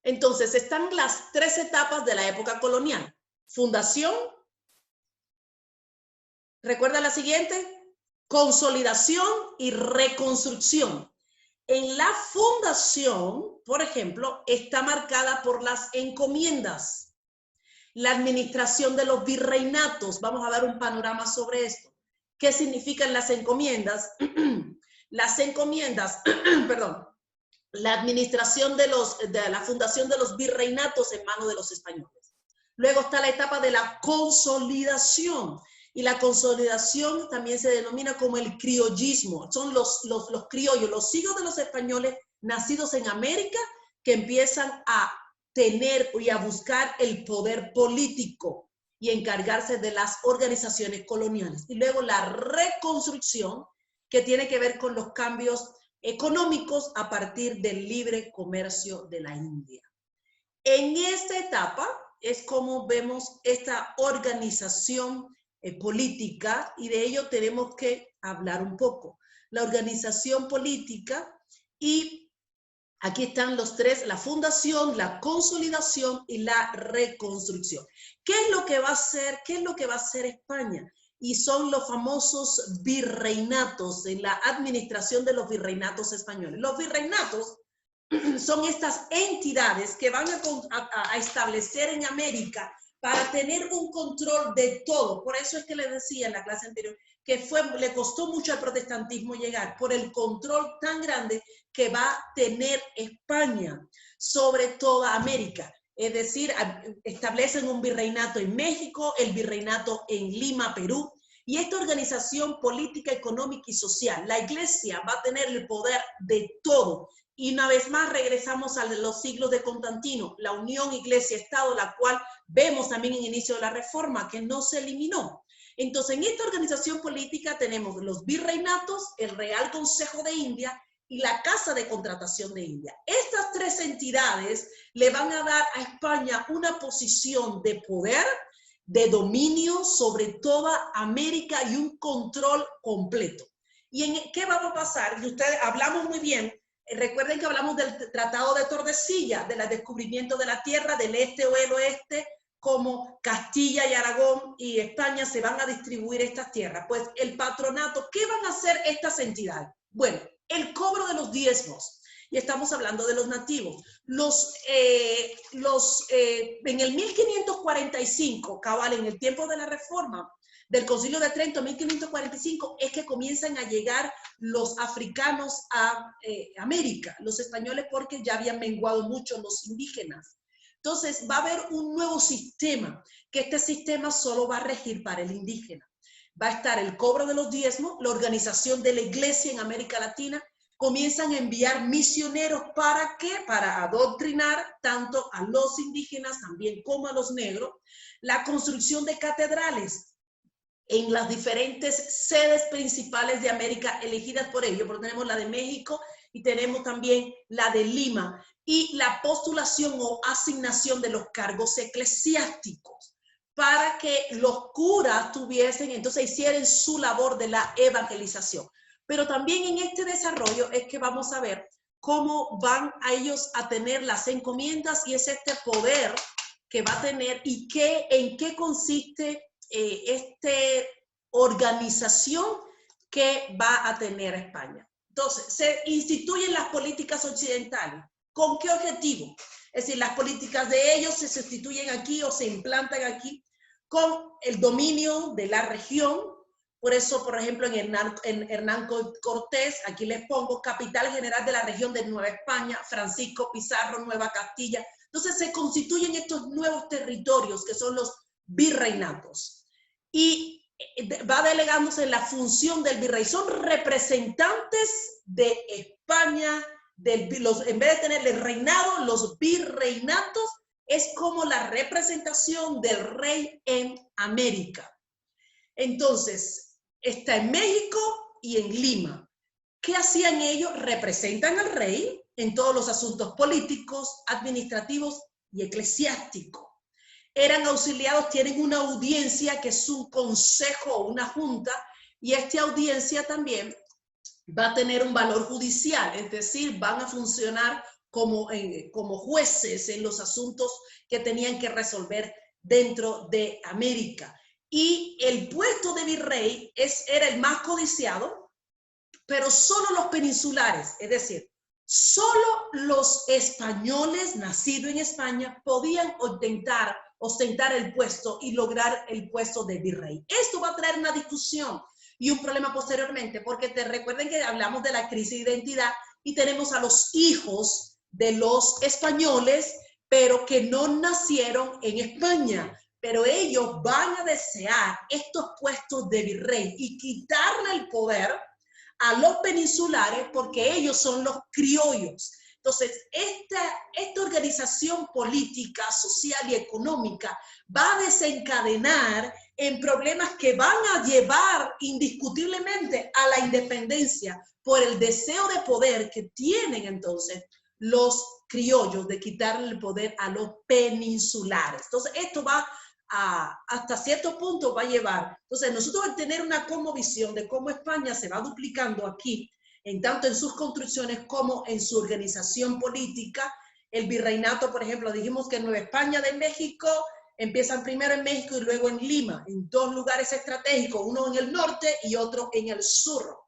Entonces, están las tres etapas de la época colonial. Fundación. ¿Recuerda la siguiente? Consolidación y reconstrucción. En la fundación, por ejemplo, está marcada por las encomiendas. La administración de los virreinatos. Vamos a dar un panorama sobre esto. ¿Qué significan las encomiendas? Las encomiendas, perdón, la administración de la fundación de los virreinatos en manos de los españoles. Luego está la etapa de la consolidación. Y la consolidación también se denomina como el criollismo. Son los criollos, los hijos de los españoles nacidos en América que empiezan a tener y a buscar el poder político y encargarse de las organizaciones coloniales. Y luego la reconstrucción, que tiene que ver con los cambios económicos a partir del libre comercio de la India. En esta etapa es como vemos esta organización política, y de ello tenemos que hablar un poco. La organización política, y aquí están los tres: la fundación, la consolidación y la reconstrucción. ¿Qué es lo que va a hacer? ¿Qué es lo que va a hacer España? Y son los famosos virreinatos, en la administración de los virreinatos españoles. Los virreinatos son estas entidades que van a establecer en América para tener un control de todo. Por eso es que les decía en la clase anterior que le costó mucho al protestantismo llegar, por el control tan grande que va a tener España sobre toda América. Es decir, establecen un virreinato en México, el virreinato en Lima, Perú, y esta organización política, económica y social, la Iglesia va a tener el poder de todo. Y una vez más regresamos a los siglos de Constantino, la unión Iglesia-Estado, la cual vemos también en el inicio de la Reforma, que no se eliminó. Entonces, en esta organización política tenemos los virreinatos, el Real Consejo de India y la Casa de Contratación de India. Estas tres entidades le van a dar a España una posición de poder, de dominio sobre toda América y un control completo. ¿Y en qué va a pasar? Y ustedes hablamos muy bien. Recuerden que hablamos del Tratado de Tordesillas, del descubrimiento de la tierra del este o el oeste, como Castilla y Aragón y España se van a distribuir estas tierras. Pues el patronato, ¿qué van a hacer estas entidades? Bueno, el cobro de los diezmos, y estamos hablando de los nativos. En el 1545, cabal, en el tiempo de la Reforma, del Concilio de Trento, 1545, es que comienzan a llegar los africanos a América, los españoles, porque ya habían menguado mucho los indígenas. Entonces va a haber un nuevo sistema, que este sistema solo va a regir para el indígena. Va a estar el cobro de los diezmos, la organización de la iglesia en América Latina. Comienzan a enviar misioneros, ¿para qué? Para adoctrinar tanto a los indígenas también como a los negros. La construcción de catedrales en las diferentes sedes principales de América elegidas por ellos, porque tenemos la de México y tenemos también la de Lima, y la postulación o asignación de los cargos eclesiásticos para que los curas tuviesen, entonces hicieran su labor de la evangelización. Pero también en este desarrollo es que vamos a ver cómo van a ellos a tener las encomiendas, y es este poder que va a tener y en qué consiste esta organización que va a tener España. Entonces, se instituyen las políticas occidentales. ¿Con qué objetivo? Es decir, las políticas de ellos se sustituyen aquí o se implantan aquí con el dominio de la región. Por eso, por ejemplo, en Hernán Cortés, aquí les pongo capital general de la región de Nueva España, Francisco Pizarro, Nueva Castilla. Entonces se constituyen estos nuevos territorios que son los virreinatos. Y va delegándose la función del virrey. Son representantes de España, en vez de tener el reinado, los virreinatos es como la representación del rey en América. Entonces, está en México y en Lima. ¿Qué hacían ellos? Representan al rey en todos los asuntos políticos, administrativos y eclesiásticos. Eran auxiliados, tienen una audiencia que es un consejo o una junta, y esta audiencia también va a tener un valor judicial, es decir, van a funcionar como jueces en los asuntos que tenían que resolver dentro de América. Y el puesto de virrey era el más codiciado, pero solo los peninsulares, es decir, solo los españoles nacidos en España podían ostentar el puesto y lograr el puesto de virrey. Esto va a traer una discusión y un problema posteriormente, porque recuerden que hablamos de la crisis de identidad y tenemos a los hijos de los españoles, pero que no nacieron en España. Pero ellos van a desear estos puestos de virrey y quitarle el poder a los peninsulares porque ellos son los criollos. Entonces, esta organización política, social y económica va a desencadenar en problemas que van a llevar indiscutiblemente a la independencia por el deseo de poder que tienen entonces los criollos de quitarle el poder a los peninsulares. Entonces, esto va hasta cierto punto va a llevar. Entonces, nosotros al tener una cosmovisión de cómo España se va duplicando aquí, en tanto en sus construcciones como en su organización política, el virreinato, por ejemplo, dijimos que en Nueva España de México empiezan primero en México y luego en Lima, en dos lugares estratégicos, uno en el norte y otro en el sur.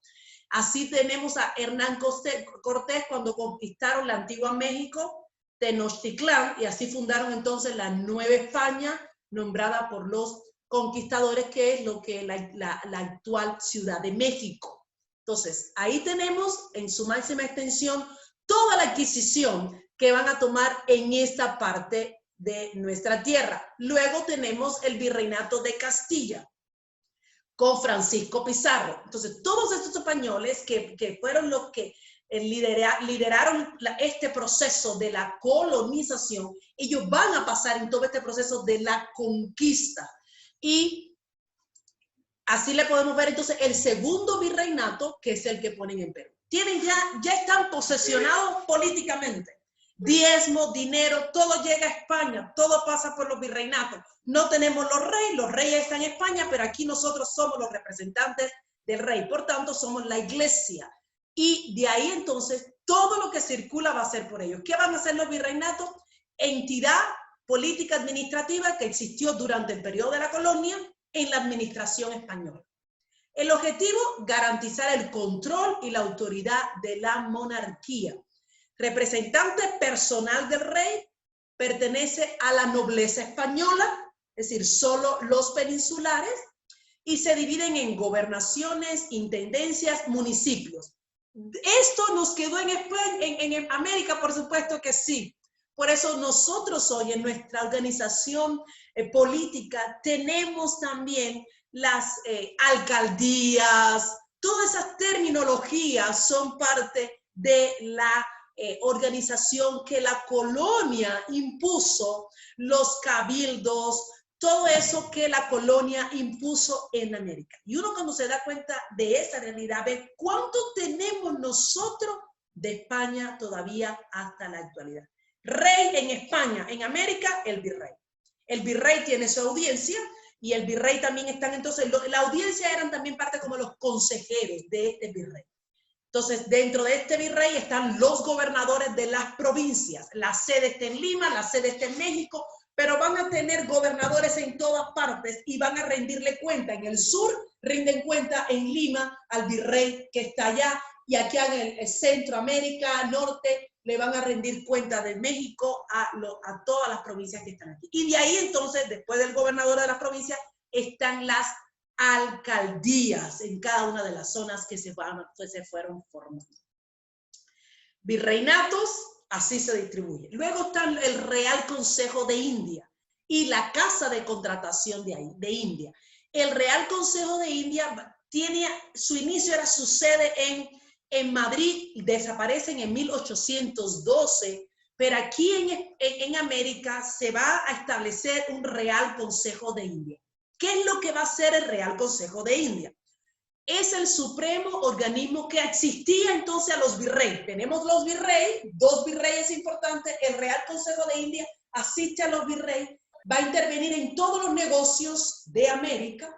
Así tenemos a Hernán Cortés cuando conquistaron la antigua México, Tenochtitlán, y así fundaron entonces la Nueva España, nombrada por los conquistadores, que es lo que la actual Ciudad de México. Entonces, ahí tenemos en su máxima extensión toda la adquisición que van a tomar en esta parte de nuestra tierra. Luego tenemos el virreinato de Castilla con Francisco Pizarro. Entonces, todos estos españoles que fueron los que lideraron este proceso de la colonización, ellos van a pasar en todo este proceso de la conquista. Y así le podemos ver entonces el segundo virreinato, que es el que ponen en Perú. Ya están posesionados políticamente. Diezmo, dinero, todo llega a España, todo pasa por los virreinatos. No tenemos los reyes están en España, pero aquí nosotros somos los representantes del rey. Por tanto, somos la iglesia. Y de ahí entonces todo lo que circula va a ser por ellos. ¿Qué van a hacer los virreinatos? Entidad política administrativa que existió durante el periodo de la colonia en la administración española. El objetivo, garantizar el control y la autoridad de la monarquía. Representante personal del rey, pertenece a la nobleza española, es decir, solo los peninsulares, y se dividen en gobernaciones, intendencias, municipios. ¿Esto nos quedó en España, en América? Por supuesto que sí. Por eso nosotros hoy en nuestra organización política tenemos también las alcaldías, todas esas terminologías son parte de la organización que la colonia impuso, los cabildos, todo eso que la colonia impuso en América. Y uno cuando se da cuenta de esa realidad, ve cuánto tenemos nosotros de España todavía hasta la actualidad. Rey en España, en América, el virrey. El virrey tiene su audiencia y el virrey también están, entonces, la audiencia eran también parte como los consejeros de este virrey. Entonces, dentro de este virrey están los gobernadores de las provincias. La sede está en Lima, la sede está en México, pero van a tener gobernadores en todas partes y van a rendirle cuenta. En el sur rinden cuenta en Lima al virrey que está allá, y aquí en el Centroamérica, norte, le van a rendir cuenta de México a todas las provincias que están aquí. Y de ahí entonces, después del gobernador de las provincias, están las alcaldías en cada una de las zonas que se fueron formando. Virreinatos, así se distribuye. Luego está el Real Consejo de India y la Casa de Contratación de India. El Real Consejo de India su inicio era su sede en Madrid, y desaparecen en 1812, pero aquí en América se va a establecer un Real Consejo de India. ¿Qué es lo que va a hacer el Real Consejo de India? Es el supremo organismo que existía entonces a los virreyes. Tenemos los virreyes, dos virreyes importantes, el Real Consejo de India asiste a los virreyes, va a intervenir en todos los negocios de América,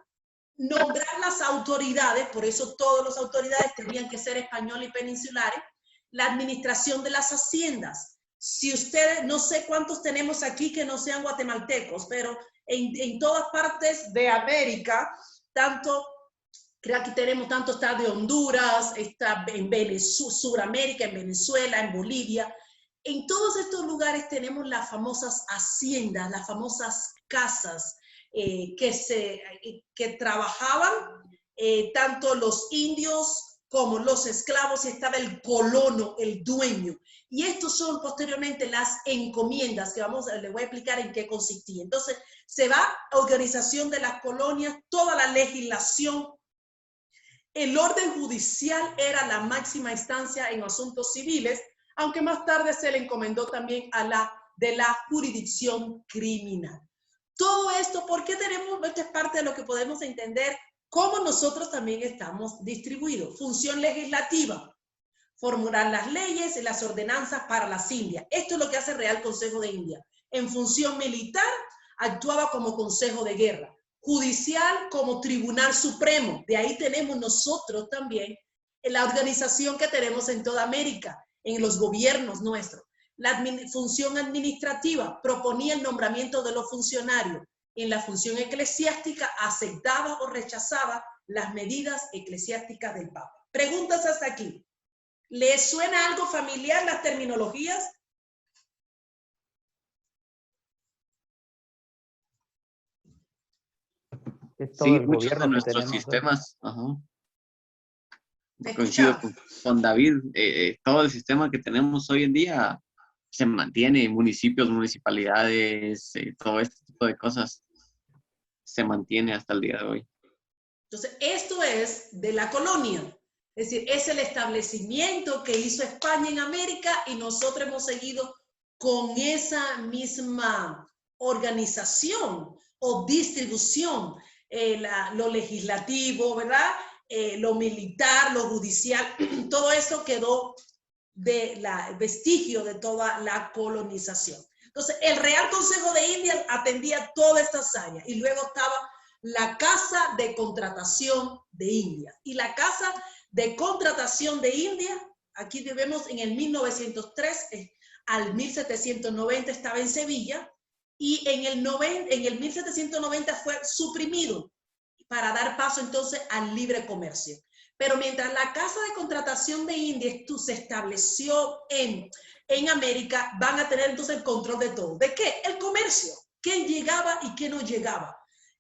nombrar las autoridades, por eso todas las autoridades tenían que ser españoles y peninsulares, la administración de las haciendas. Si ustedes, no sé cuántos tenemos aquí que no sean guatemaltecos, pero en todas partes de América, tanto, creo que aquí tenemos tanto, está de Honduras, está en Sudamérica, en Venezuela, en Bolivia. En todos estos lugares tenemos las famosas haciendas, las famosas casas que trabajaban tanto los indios como los esclavos, y estaba el colono, el dueño. Y estos son posteriormente las encomiendas, que les voy a explicar en qué consistía. Entonces, se va a organización de las colonias, toda la legislación. El orden judicial era la máxima instancia en asuntos civiles, aunque más tarde se le encomendó también a la jurisdicción criminal. Todo esto, ¿por qué tenemos? Esta es parte de lo que podemos entender cómo nosotros también estamos distribuidos. Función legislativa, formular las leyes y las ordenanzas para las Indias. Esto es lo que hace el Real Consejo de India. En función militar, actuaba como Consejo de Guerra. Judicial, como Tribunal Supremo. De ahí tenemos nosotros también la organización que tenemos en toda América, en los gobiernos nuestros. La función administrativa proponía el nombramiento de los funcionarios. En la función eclesiástica aceptaba o rechazaba las medidas eclesiásticas del Papa. Preguntas hasta aquí. ¿Les suena algo familiar las terminologías? Es todo Sí, el muchos de gobierno que nuestros tenemos, ¿no? sistemas, coincido con David, todo el sistema que tenemos hoy en día se mantiene, municipios, municipalidades, todo este tipo de cosas se mantiene hasta el día de hoy. Entonces, esto es de la colonia, es decir, es el establecimiento que hizo España en América y nosotros hemos seguido con esa misma organización o distribución, lo legislativo, ¿verdad? Lo militar, lo judicial, todo eso quedó vestigio de toda la colonización. Entonces, el Real Consejo de Indias atendía todas estas áreas y luego estaba la Casa de Contratación de India. Y la Casa de Contratación de India, aquí vemos en el 1903 al 1790 estaba en Sevilla, y en el 1790 fue suprimido para dar paso entonces al libre comercio. Pero mientras la Casa de Contratación de India se estableció en América, van a tener entonces el control de todo. ¿De qué? El comercio. ¿Quién llegaba y quién no llegaba?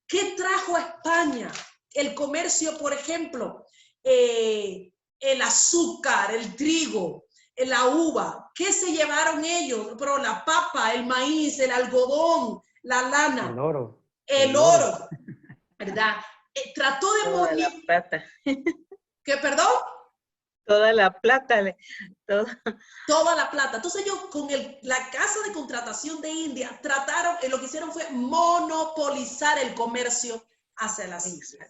¿Qué trajo a España? El comercio, por ejemplo, el azúcar, el trigo, la uva. ¿Qué se llevaron ellos? Pero la papa, el maíz, el algodón, la lana. El oro. El oro, ¿verdad? Trató de Toda morir. la plata. ¿Qué, perdón? Toda la plata. Toda la plata. Entonces ellos con la Casa de Contratación de India trataron, lo que hicieron fue monopolizar el comercio hacia las islas.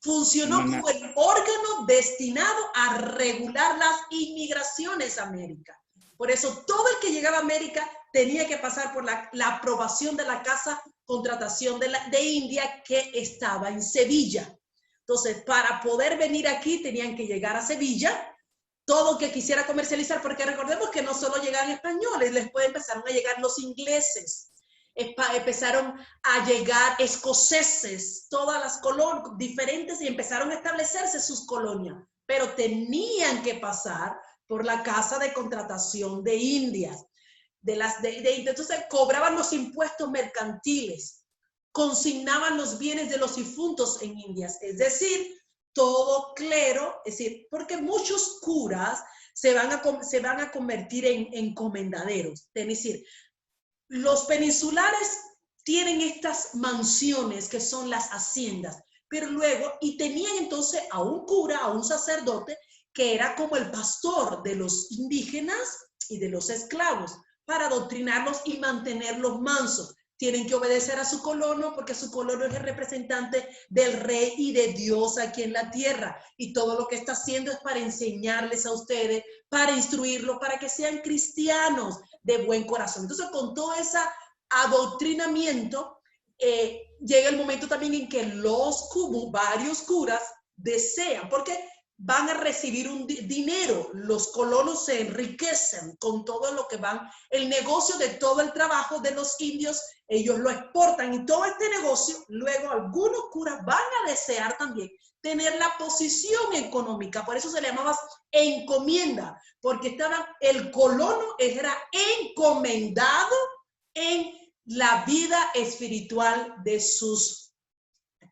Funcionó como el órgano destinado a regular las inmigraciones a América. Por eso todo el que llegaba a América tenía que pasar por la aprobación de la Casa de Contratación de India, que estaba en Sevilla. Entonces, para poder venir aquí tenían que llegar a Sevilla, todo que quisiera comercializar, porque recordemos que no solo llegan españoles, después empezaron a llegar los ingleses, empezaron a llegar escoceses, todas las colonias diferentes, y empezaron a establecerse sus colonias, pero tenían que pasar por la Casa de Contratación de Indias. Entonces cobraban los impuestos mercantiles, consignaban los bienes de los difuntos en Indias, es decir, todo clero, es decir, porque muchos curas se van a convertir en comendaderos, es decir, los peninsulares tienen estas mansiones que son las haciendas, pero luego, y tenían entonces a un cura, a un sacerdote, que era como el pastor de los indígenas y de los esclavos, para adoctrinarlos y mantenerlos mansos. Tienen que obedecer a su colono, porque su colono es el representante del rey y de Dios aquí en la tierra. Y todo lo que está haciendo es para enseñarles a ustedes, para instruirlos, para que sean cristianos de buen corazón. Entonces, con todo ese adoctrinamiento, llega el momento también en que varios curas desean, porque van a recibir un dinero, los colonos se enriquecen con todo lo que van, el negocio de todo el trabajo de los indios, ellos lo exportan y todo este negocio, luego algunos curas van a desear también tener la posición económica, por eso se le llamaba encomienda, porque el colono era encomendado en la vida espiritual de sus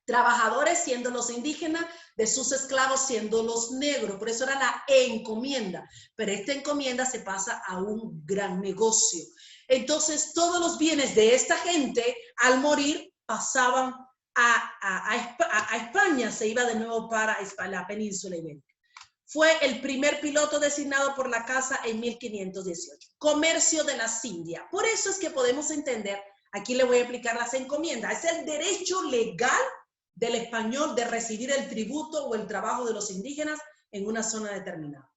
trabajadores, siendo los indígenas, de sus esclavos, siendo los negros. Por eso era la encomienda. Pero esta encomienda se pasa a un gran negocio. Entonces, todos los bienes de esta gente, al morir, pasaban a España. Se iba de nuevo para la península ibérica. Fue el primer piloto designado por la casa en 1518. Comercio de las Indias. Por eso es que podemos entender, aquí le voy a explicar las encomiendas. Es el derecho legal del español de recibir el tributo o el trabajo de los indígenas en una zona determinada.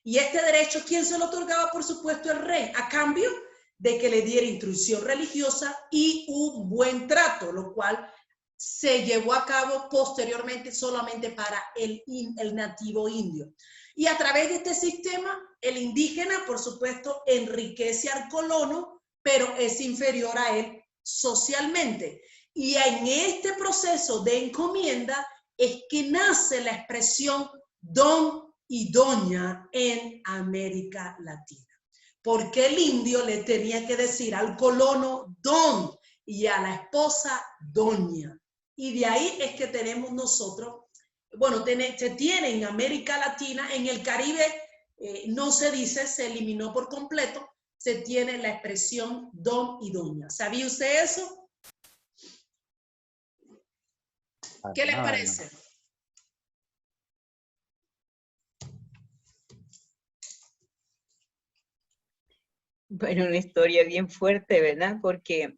Y este derecho, ¿quién se lo otorgaba? Por supuesto, el rey, a cambio de que le diera instrucción religiosa y un buen trato, lo cual se llevó a cabo posteriormente solamente para el nativo indio. Y a través de este sistema, el indígena, por supuesto, enriquece al colono, pero es inferior a él socialmente. Y en este proceso de encomienda es que nace la expresión don y doña en América Latina. Porque el indio le tenía que decir al colono don y a la esposa doña. Y de ahí es que tenemos nosotros, bueno, se tiene en América Latina, en el Caribe no se dice, se eliminó por completo, se tiene la expresión don y doña. ¿Sabía usted eso? ¿Qué les parece? Bueno, una historia bien fuerte, ¿verdad? Porque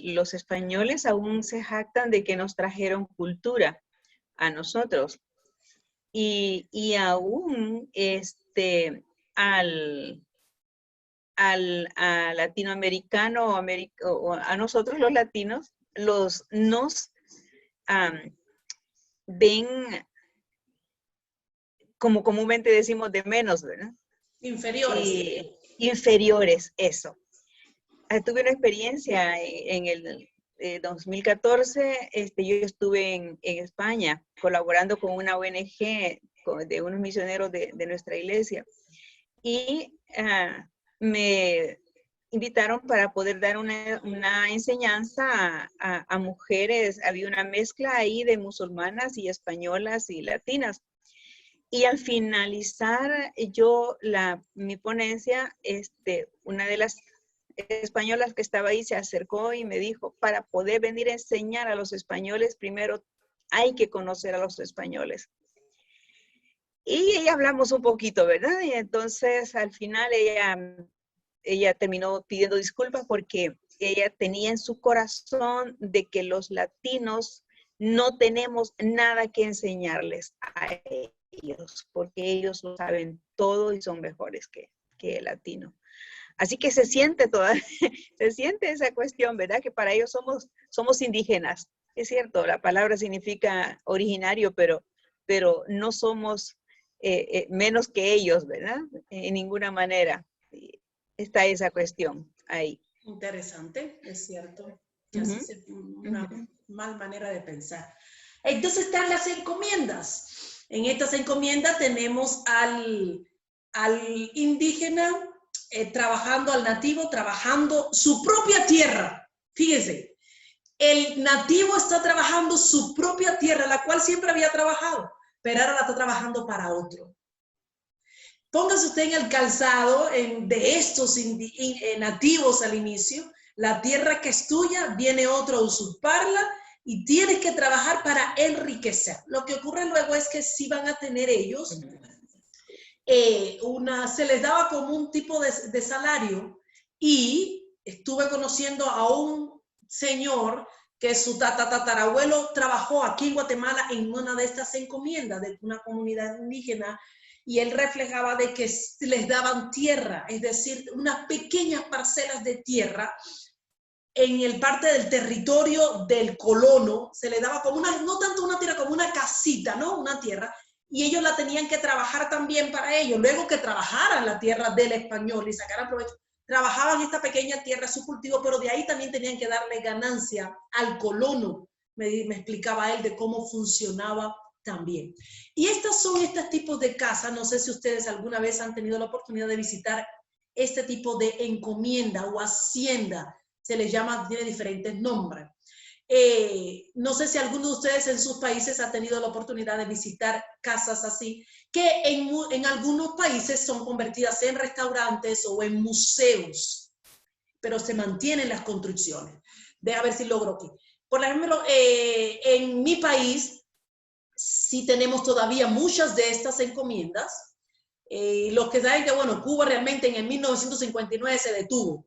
los españoles aún se jactan de que nos trajeron cultura a nosotros. Y aún a latinoamericano o a nosotros los latinos, nos ven, como comúnmente decimos, de menos, ¿verdad? Inferiores. Inferiores, eso. Tuve una experiencia en el 2014, yo estuve en España colaborando con una ONG de unos misioneros de nuestra iglesia y me invitaron para poder dar una enseñanza a mujeres. Había una mezcla ahí de musulmanas y españolas y latinas. Y al finalizar mi ponencia, una de las españolas que estaba ahí se acercó y me dijo, para poder venir a enseñar a los españoles, primero hay que conocer a los españoles. Y ella hablamos un poquito, ¿verdad? Y entonces al final ella terminó pidiendo disculpas porque ella tenía en su corazón de que los latinos no tenemos nada que enseñarles a ellos, porque ellos lo saben todo y son mejores que el latino. Así que se siente esa cuestión, ¿verdad? Que para ellos somos indígenas. Es cierto, la palabra significa originario, pero no somos menos que ellos, ¿verdad? En ninguna manera. Está esa cuestión ahí. Interesante, es cierto. Una mal manera de pensar. Entonces están las encomiendas. En estas encomiendas tenemos al indígena trabajando, al nativo trabajando su propia tierra. Fíjense, el nativo está trabajando su propia tierra, la cual siempre había trabajado, pero ahora la está trabajando para otro. Póngase usted en el calzado de estos nativos al inicio. La tierra que es tuya, viene otro a usurparla y tienes que trabajar para enriquecer. Lo que ocurre luego es que sí van a tener ellos, se les daba como un tipo de salario, y estuve conociendo a un señor que su tatarabuelo trabajó aquí en Guatemala en una de estas encomiendas de una comunidad indígena, y él reflejaba de que les daban tierra, es decir, unas pequeñas parcelas de tierra en el parte del territorio del colono, se le daba como una, no tanto una tierra, como una casita, ¿no? Una tierra, y ellos la tenían que trabajar también para ellos. Luego que trabajaran la tierra del español y sacaran provecho, trabajaban esta pequeña tierra, su cultivo, pero de ahí también tenían que darle ganancia al colono. Me explicaba él de cómo funcionaba también. Y estos son estos tipos de casas. No sé si ustedes alguna vez han tenido la oportunidad de visitar este tipo de encomienda o hacienda. Se les llama, tiene diferentes nombres. No sé si alguno de ustedes en sus países ha tenido la oportunidad de visitar casas así, que en algunos países son convertidas en restaurantes o en museos, pero se mantienen las construcciones. Deja ver si logro aquí. Por ejemplo, en mi país sí tenemos todavía muchas de estas encomiendas. Los que saben que, bueno, Cuba realmente en el 1959 se detuvo.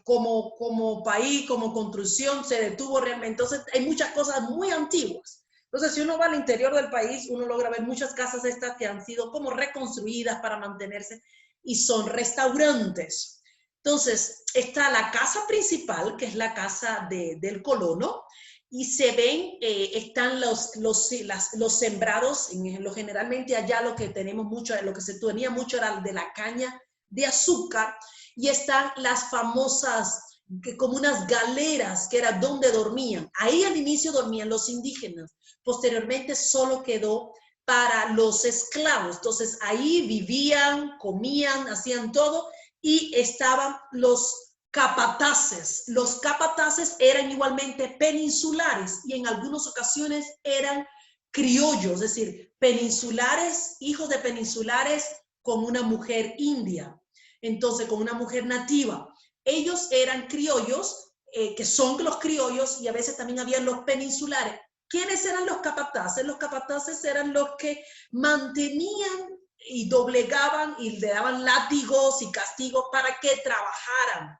Como país, como construcción, se detuvo realmente. Entonces, hay muchas cosas muy antiguas. Entonces, si uno va al interior del país, uno logra ver muchas casas estas que han sido como reconstruidas para mantenerse y son restaurantes. Entonces, está la casa principal, que es la casa del colono, y se ven, están los sembrados, generalmente allá lo que tenemos mucho, lo que se tenía mucho era de la caña de azúcar, y están las famosas, como unas galeras, que era donde dormían. Ahí al inicio dormían los indígenas, posteriormente solo quedó para los esclavos. Entonces ahí vivían, comían, hacían todo, y estaban los capataces. Los capataces eran igualmente peninsulares y en algunas ocasiones eran criollos, es decir, peninsulares, hijos de peninsulares con una mujer india. Entonces, con una mujer nativa. Ellos eran criollos, que son los criollos, y a veces también habían los peninsulares. ¿Quiénes eran los capataces? Los capataces eran los que mantenían y doblegaban y le daban látigos y castigos para que trabajaran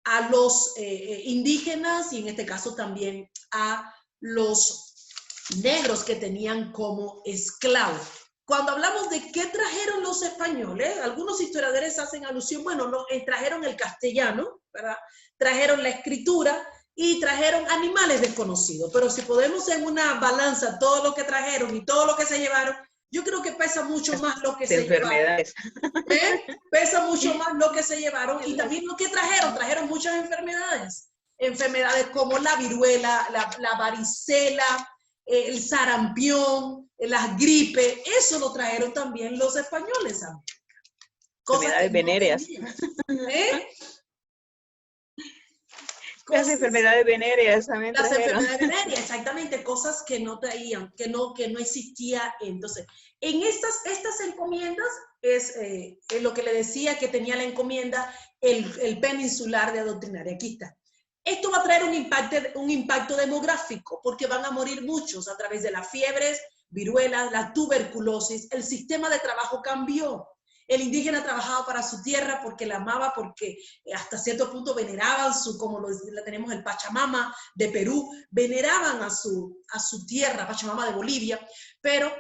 a los indígenas, y en este caso también a los negros que tenían como esclavos. Cuando hablamos de qué trajeron los españoles, algunos historiadores hacen alusión, bueno, trajeron el castellano, ¿verdad? Trajeron la escritura y trajeron animales desconocidos, pero si podemos en una balanza todo lo que trajeron y todo lo que se llevaron, yo creo que pesa mucho más lo que se llevaron. Pesa mucho más lo que se llevaron, y también lo que trajeron muchas enfermedades. Enfermedades como la viruela, la varicela, el sarampión, las gripes, eso lo trajeron también los españoles. Enfermedades venéreas. Las enfermedades venéreas también trajeron. Las enfermedades venéreas, exactamente, cosas que no traían, que no existía. Entonces, en estas encomiendas es lo que le decía, que tenía la encomienda el peninsular de adoctrinar. Aquí está. Esto va a traer un impacto demográfico, porque van a morir muchos a través de las fiebres, viruelas, la tuberculosis. El sistema de trabajo cambió. El indígena trabajaba para su tierra porque la amaba, porque hasta cierto punto veneraban como la tenemos el Pachamama de Perú, veneraban a su tierra, Pachamama de Bolivia, pero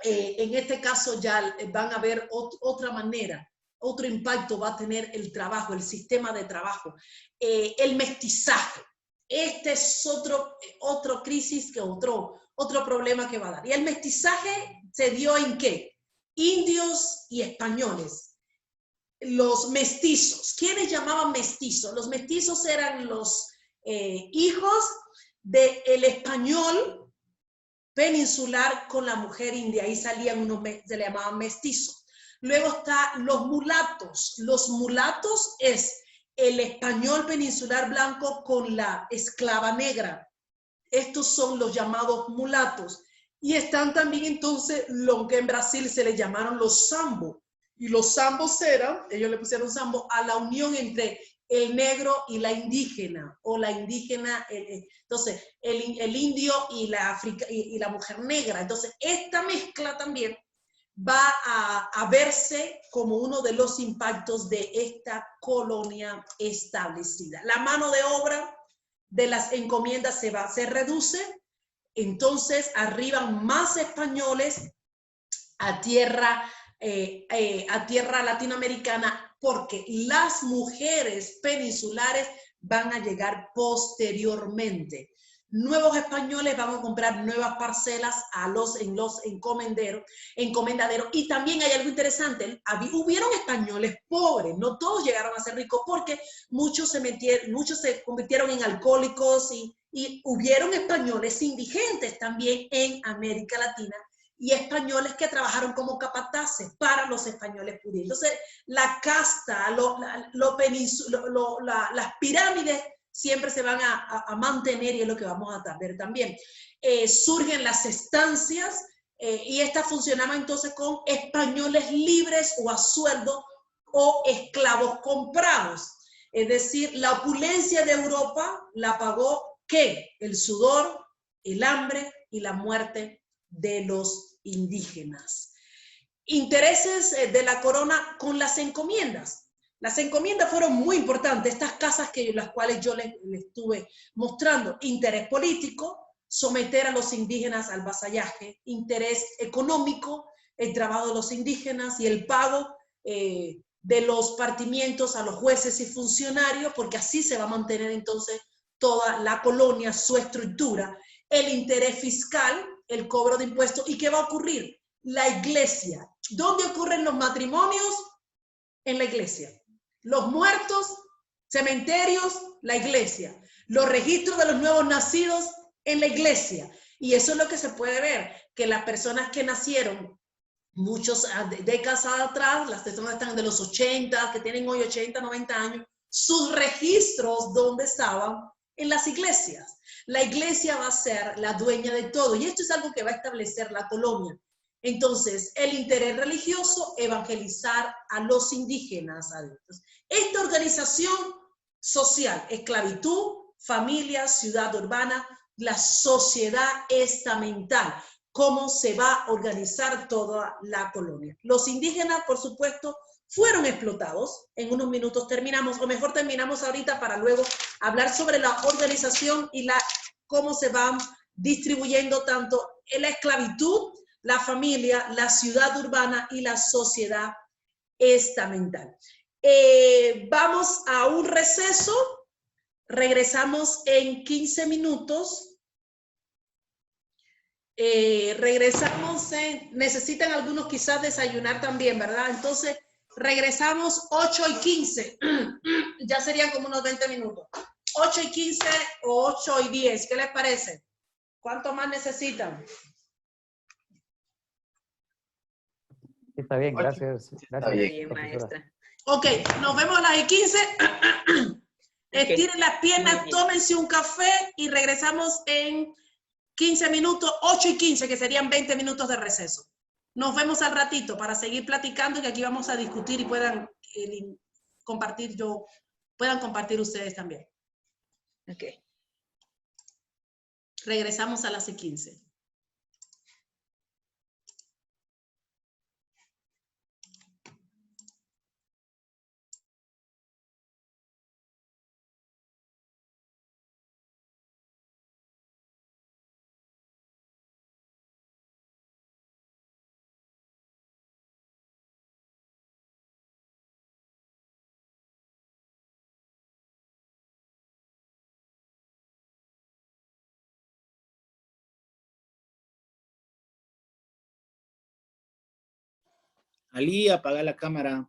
en este caso ya van a ver otra manera. Otro impacto va a tener el trabajo, el sistema de trabajo, el mestizaje. Este es otro crisis, otro problema que va a dar. ¿Y el mestizaje se dio en qué? Indios y españoles. Los mestizos. ¿Quiénes llamaban mestizos? Los mestizos eran los hijos del español peninsular con la mujer india. Ahí salían se le llamaban mestizos. Luego están los mulatos. Los mulatos es el español peninsular blanco con la esclava negra. Estos son los llamados mulatos. Y están también entonces lo que en Brasil se le llamaron los sambo. Y los zambos ellos le pusieron zambo a la unión entre el negro y la indígena, o la indígena, entonces el indio y la mujer negra. Entonces esta mezcla también va a verse como uno de los impactos de esta colonia establecida. La mano de obra de las encomiendas se reduce, entonces arriban más españoles a tierra latinoamericana, porque las mujeres peninsulares van a llegar posteriormente. Nuevos españoles van a comprar nuevas parcelas en los encomendaderos. Y también hay algo interesante, hubieron españoles pobres, no todos llegaron a ser ricos porque muchos se convirtieron en alcohólicos y hubieron españoles indigentes también en América Latina y españoles que trabajaron como capataces para los españoles pudientes. Entonces, la casta, las pirámides siempre se van a mantener y es lo que vamos a ver también. Surgen las estancias y estas funcionaban entonces con españoles libres o a sueldo o esclavos comprados. Es decir, la opulencia de Europa la pagó ¿qué? El sudor, el hambre y la muerte de los indígenas. Intereses de la corona con las encomiendas. Las encomiendas fueron muy importantes, estas casas las cuales yo les estuve mostrando. Interés político, someter a los indígenas al vasallaje. Interés económico, el trabajo de los indígenas y el pago de los partimientos a los jueces y funcionarios, porque así se va a mantener entonces toda la colonia, su estructura. El interés fiscal, el cobro de impuestos. ¿Y qué va a ocurrir? La iglesia. ¿Dónde ocurren los matrimonios? En la iglesia. Los muertos, cementerios, la iglesia. Los registros de los nuevos nacidos, en la iglesia. Y eso es lo que se puede ver, que las personas que nacieron muchas décadas atrás, las personas están de los 80, que tienen hoy 80, 90 años, sus registros, ¿dónde estaban? En las iglesias. La iglesia va a ser la dueña de todo. Y esto es algo que va a establecer la colonia. Entonces, el interés religioso, evangelizar a los indígenas adultos. Esta organización social, esclavitud, familia, ciudad urbana, la sociedad estamental, cómo se va a organizar toda la colonia. Los indígenas, por supuesto, fueron explotados. En unos minutos terminamos, o mejor terminamos ahorita para luego hablar sobre la organización y cómo se van distribuyendo tanto en la esclavitud, la familia, la ciudad urbana y la sociedad estamental. Vamos a un receso, regresamos en 15 minutos. Necesitan algunos quizás desayunar también, ¿verdad? Entonces, regresamos 8:15, ya serían como unos 20 minutos. 8:15 o 8:10, ¿qué les parece? ¿Cuánto más necesitan? Está bien, gracias. Está bien, maestra. Ok, nos vemos a las 15. Estiren las piernas, tómense un café y regresamos en 15 minutos, 8:15, que serían 20 minutos de receso. Nos vemos al ratito para seguir platicando, que aquí vamos a discutir y puedan compartir ustedes también. Ok. Regresamos a las 15. Ali, apaga la cámara.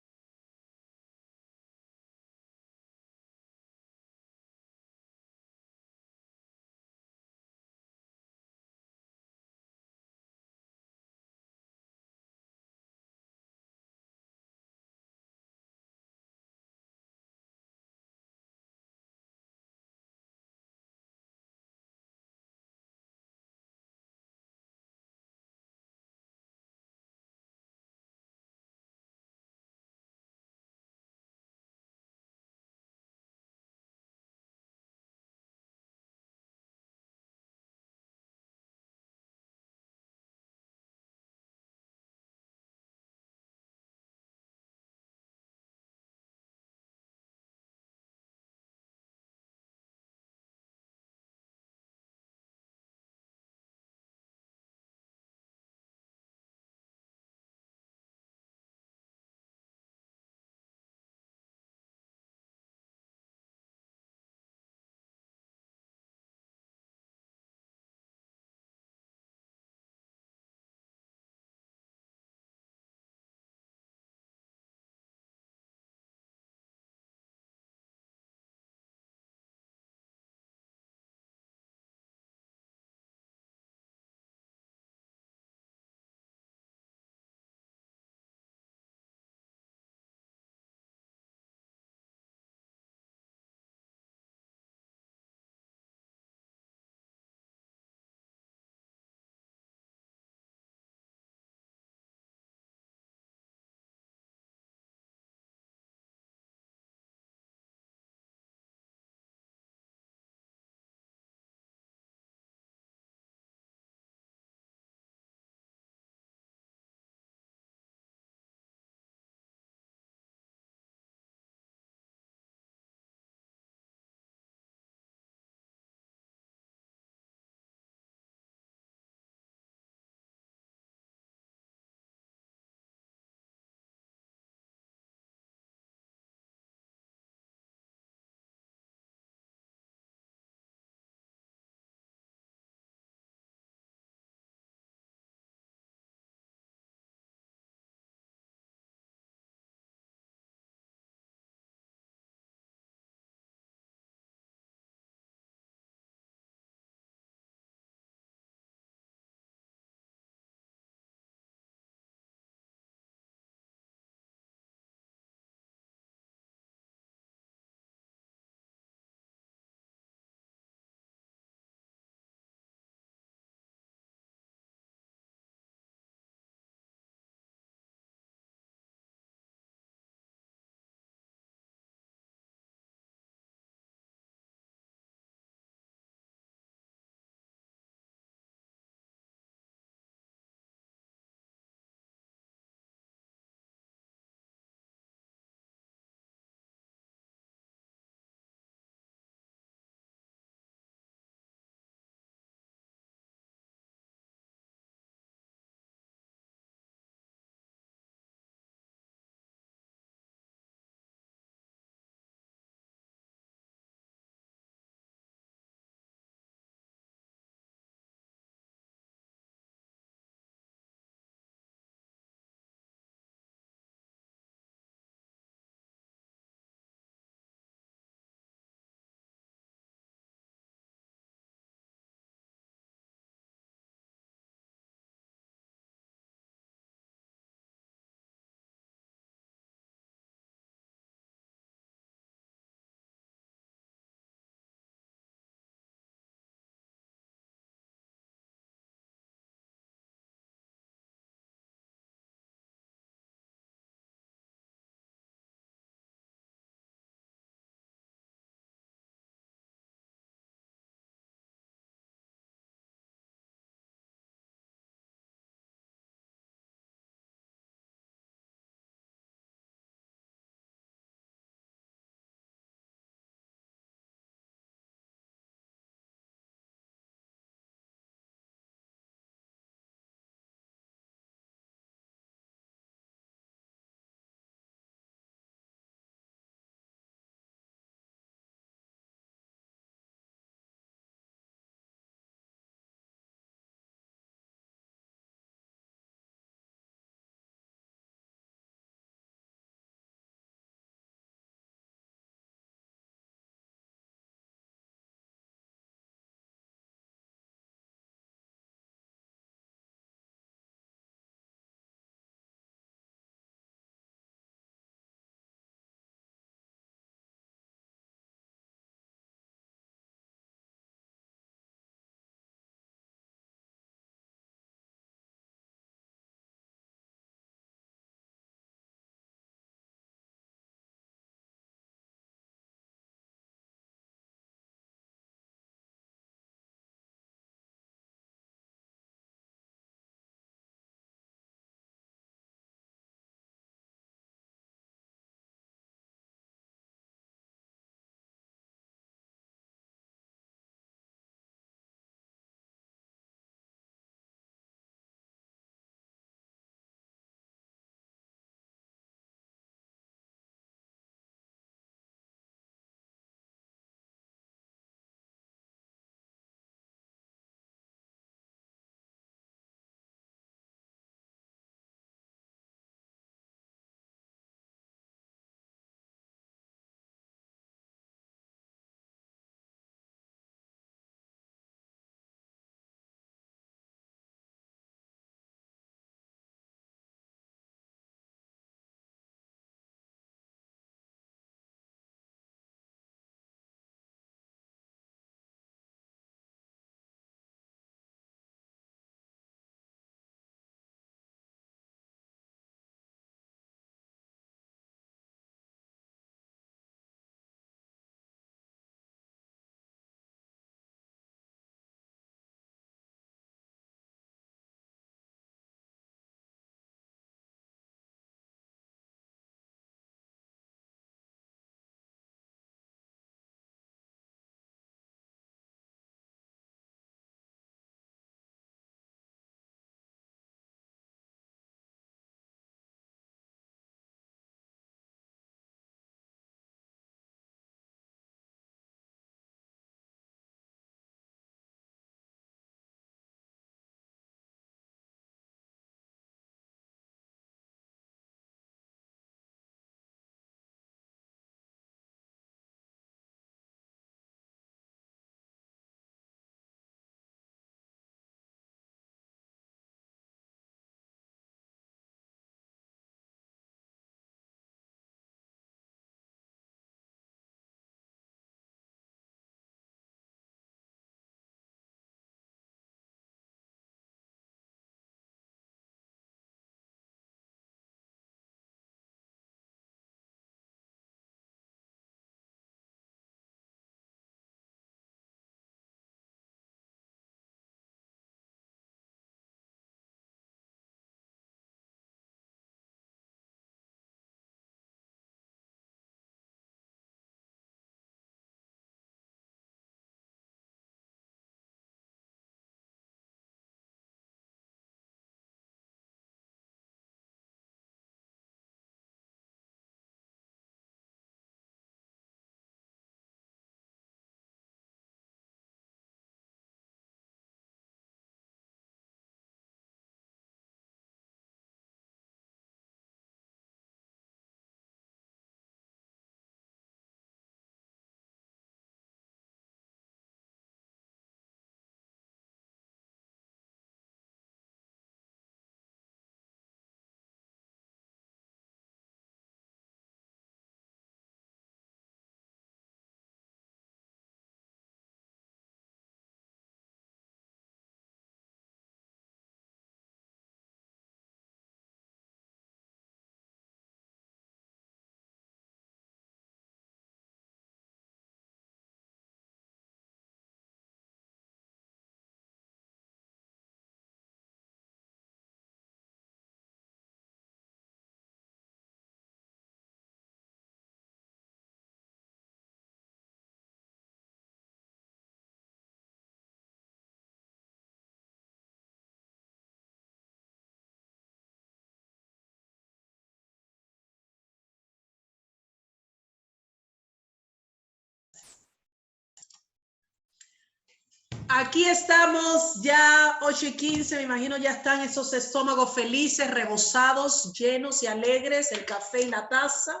Aquí estamos ya 8:15, me imagino ya están esos estómagos felices, rebosados, llenos y alegres, el café y la taza,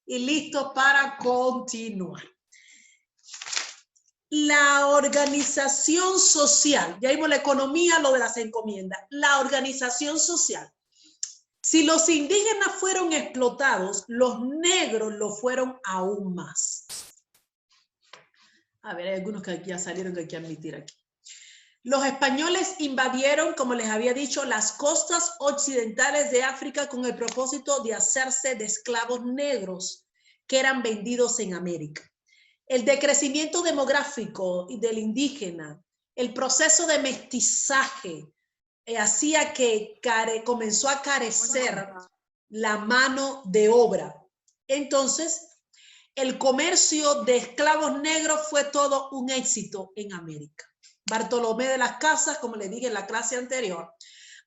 y listos para continuar. La organización social, ya vimos la economía, lo de las encomiendas, la organización social. Si los indígenas fueron explotados, los negros lo fueron aún más. A ver, hay algunos que ya salieron que hay que admitir aquí. Los españoles invadieron, como les había dicho, las costas occidentales de África con el propósito de hacerse de esclavos negros que eran vendidos en América. El decrecimiento demográfico del indígena, el proceso de mestizaje, hacía que comenzó a carecer la mano de obra. Entonces, el comercio de esclavos negros fue todo un éxito en América. Bartolomé de las Casas, como le dije en la clase anterior,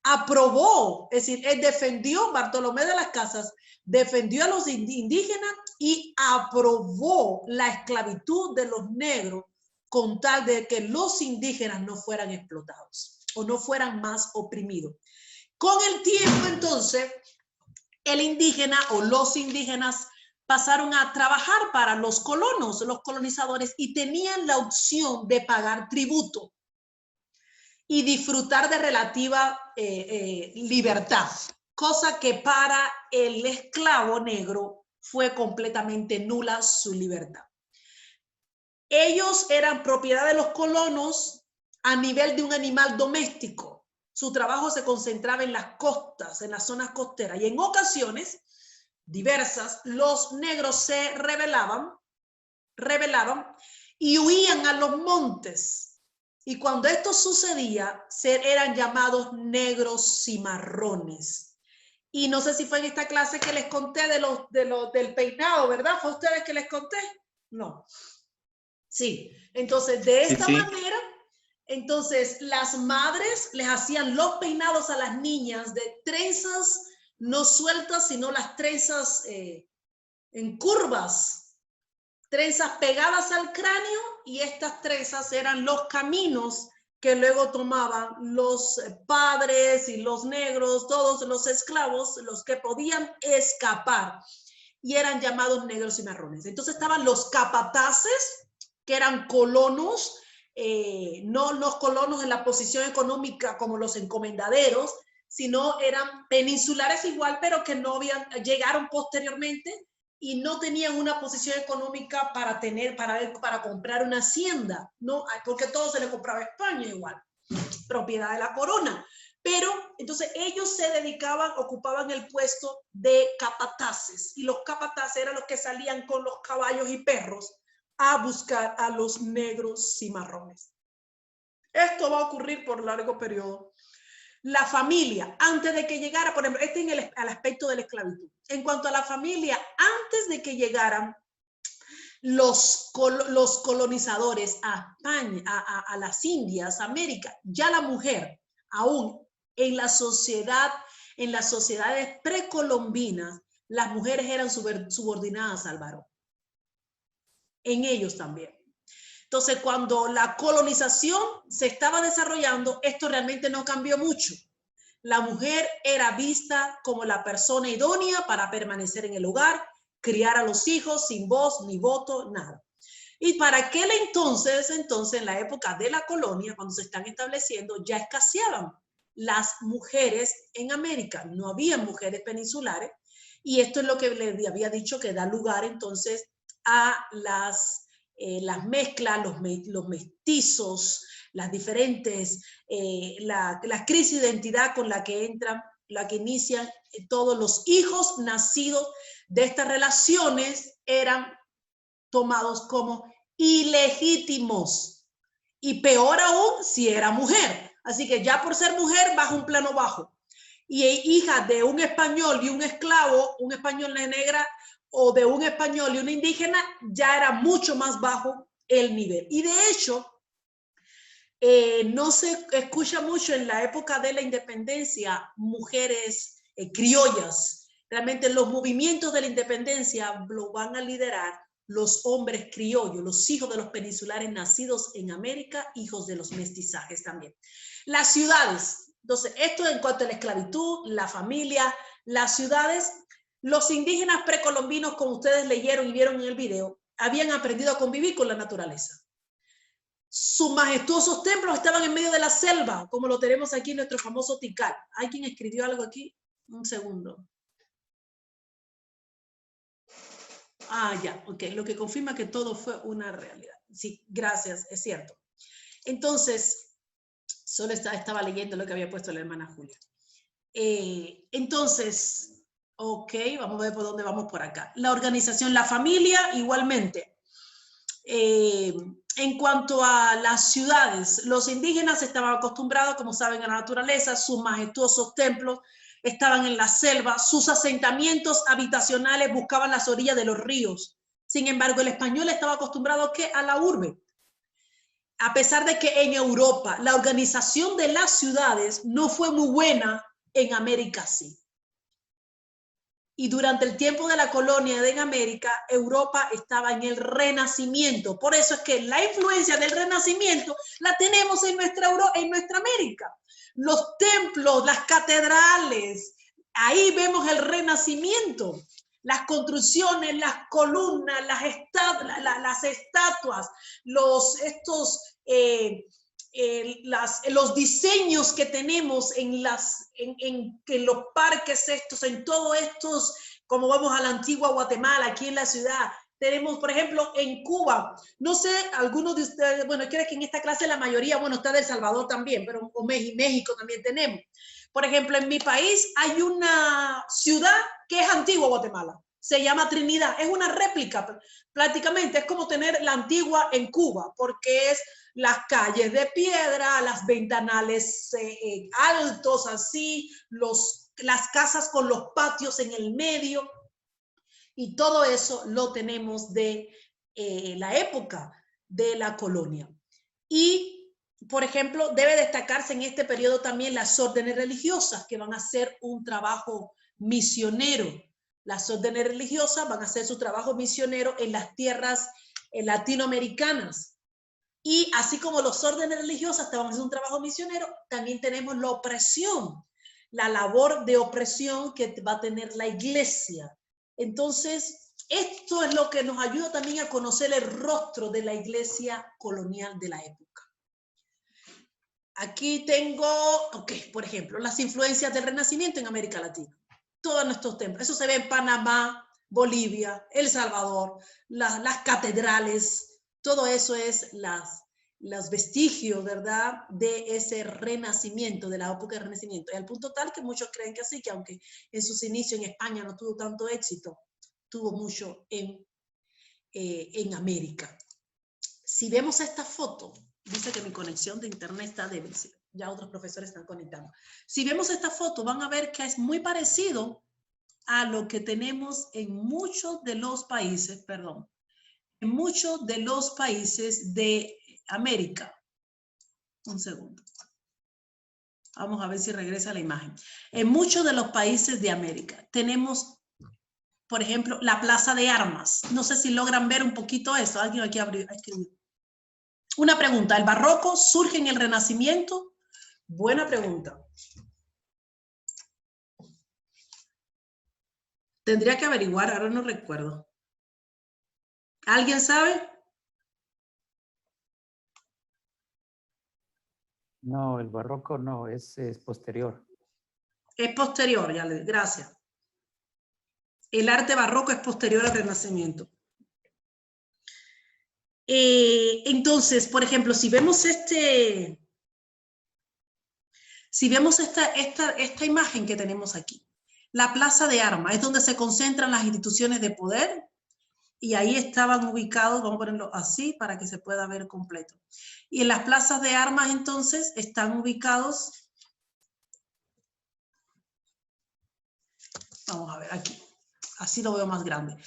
aprobó, es decir, él defendió, Bartolomé de las Casas, defendió a los indígenas y aprobó la esclavitud de los negros con tal de que los indígenas no fueran explotados o no fueran más oprimidos. Con el tiempo, entonces, el indígena o los indígenas pasaron a trabajar para los colonos, los colonizadores, y tenían la opción de pagar tributo y disfrutar de relativa libertad, cosa que para el esclavo negro fue completamente nula su libertad. Ellos eran propiedad de los colonos a nivel de un animal doméstico. Su trabajo se concentraba en las costas, en las zonas costeras, y en ocasiones diversas, los negros se rebelaban y huían a los montes. Y cuando esto sucedía, eran llamados negros cimarrones. Y no sé si fue en esta clase que les conté del peinado, ¿verdad? ¿Fue a ustedes que les conté? No. Sí. Entonces, de esta manera, entonces las madres les hacían los peinados a las niñas de trenzas no sueltas, sino las trenzas en curvas, trenzas pegadas al cráneo, y estas trenzas eran los caminos que luego tomaban los padres y los negros, todos los esclavos, los que podían escapar, y eran llamados negros cimarrones. Entonces estaban los capataces, que eran colonos, no los colonos en la posición económica como los encomendaderos, sino eran peninsulares igual, pero que no llegaron posteriormente y no tenían una posición económica para comprar una hacienda, ¿no? Porque todo se le compraba a España igual, propiedad de la corona. Pero entonces ellos se dedicaban, ocupaban el puesto de capataces, y los capataces eran los que salían con los caballos y perros a buscar a los negros cimarrones. Esto va a ocurrir por largo periodo. La familia, antes de que llegara, por ejemplo, en el aspecto de la esclavitud. En cuanto a la familia, antes de que llegaran los colonizadores a España, a las Indias, América, ya la mujer, aún en las sociedades precolombinas, las mujeres eran subordinadas al varón. En ellos también. Entonces, cuando la colonización se estaba desarrollando, esto realmente no cambió mucho. La mujer era vista como la persona idónea para permanecer en el hogar, criar a los hijos sin voz ni voto, nada. Y para aquel entonces, en la época de la colonia, cuando se están estableciendo, ya escaseaban las mujeres en América. No había mujeres peninsulares, y esto es lo que les había dicho, que da lugar entonces a las mezclas, los mestizos, las diferentes, la crisis de identidad con la que entran, la que inician todos los hijos nacidos de estas relaciones eran tomados como ilegítimos, y peor aún si era mujer. Así que ya por ser mujer baja un plano bajo, y hija de un español y un esclavo, un español negra, o de un español y una indígena, ya era mucho más bajo el nivel. Y de hecho, no se escucha mucho en la época de la independencia mujeres criollas. Realmente los movimientos de la independencia lo van a liderar los hombres criollos, los hijos de los peninsulares nacidos en América, hijos de los mestizajes también. Las ciudades, entonces, esto en cuanto a la esclavitud, la familia, las ciudades, los indígenas precolombinos, como ustedes leyeron y vieron en el video, habían aprendido a convivir con la naturaleza. Sus majestuosos templos estaban en medio de la selva, como lo tenemos aquí en nuestro famoso Tikal. ¿Hay quien escribió algo aquí? Un segundo. Ah, ya, ok. Lo que confirma que todo fue una realidad. Sí, gracias, es cierto. Entonces, solo estaba leyendo lo que había puesto la hermana Julia. Entonces, ok, vamos a ver por dónde vamos por acá. La organización, la familia, igualmente. En cuanto a las ciudades, los indígenas estaban acostumbrados, como saben, a la naturaleza, sus majestuosos templos estaban en la selva, sus asentamientos habitacionales buscaban las orillas de los ríos. Sin embargo, el español estaba acostumbrado a la urbe. A pesar de que en Europa la organización de las ciudades no fue muy buena, en América sí. Y durante el tiempo de la colonia en América, Europa estaba en el Renacimiento. Por eso es que la influencia del Renacimiento la tenemos en nuestra América. Los templos, las catedrales, ahí vemos el Renacimiento. Las construcciones, las columnas, las estatuas, los diseños que tenemos en los parques estos, en todos estos, como vamos a la antigua Guatemala, aquí en la ciudad. Tenemos, por ejemplo, en Cuba, no sé, algunos de ustedes, bueno, creo que en esta clase la mayoría, bueno, está de El Salvador también, pero México también tenemos. Por ejemplo, en mi país hay una ciudad que es antigua Guatemala, se llama Trinidad, es una réplica prácticamente, es como tener la antigua en Cuba, porque es las calles de piedra, las ventanales altos así, las casas con los patios en el medio, y todo eso lo tenemos de la época de la colonia. Y por ejemplo, debe destacarse en este periodo también las órdenes religiosas, que van a hacer un trabajo misionero. Las órdenes religiosas van a hacer su trabajo misionero en las tierras latinoamericanas. Y así como los órdenes religiosas te van a hacer un trabajo misionero, también tenemos la opresión, la labor de opresión que va a tener la iglesia. Entonces, esto es lo que nos ayuda también a conocer el rostro de la iglesia colonial de la época. Aquí tengo, por ejemplo, las influencias del Renacimiento en América Latina. Todos nuestros templos. Eso se ve en Panamá, Bolivia, El Salvador, las catedrales. Todo eso es los vestigios, ¿verdad?, de ese Renacimiento, de la época del Renacimiento. Y al punto tal que muchos creen que sí, que aunque en sus inicios en España no tuvo tanto éxito, tuvo mucho en América. Si vemos esta foto, dice que mi conexión de internet está débil, ya otros profesores están conectando. Si vemos esta foto, van a ver que es muy parecido a lo que tenemos en muchos de los países, en muchos de los países de América. Un segundo. Vamos a ver si regresa la imagen. En muchos de los países de América tenemos, por ejemplo, la Plaza de Armas. No sé si logran ver un poquito eso. Alguien aquí escribió. Una pregunta, ¿el barroco surge en el Renacimiento? Buena pregunta. Tendría que averiguar, ahora no recuerdo. ¿Alguien sabe? No, el barroco no, es posterior. Es posterior, gracias. El arte barroco es posterior al Renacimiento. Entonces, por ejemplo, si vemos esta imagen que tenemos aquí, la Plaza de Armas es donde se concentran las instituciones de poder, y ahí estaban ubicados, vamos a ponerlo así para que se pueda ver completo. Y en las plazas de armas entonces están ubicados, vamos a ver aquí, así lo veo más grande.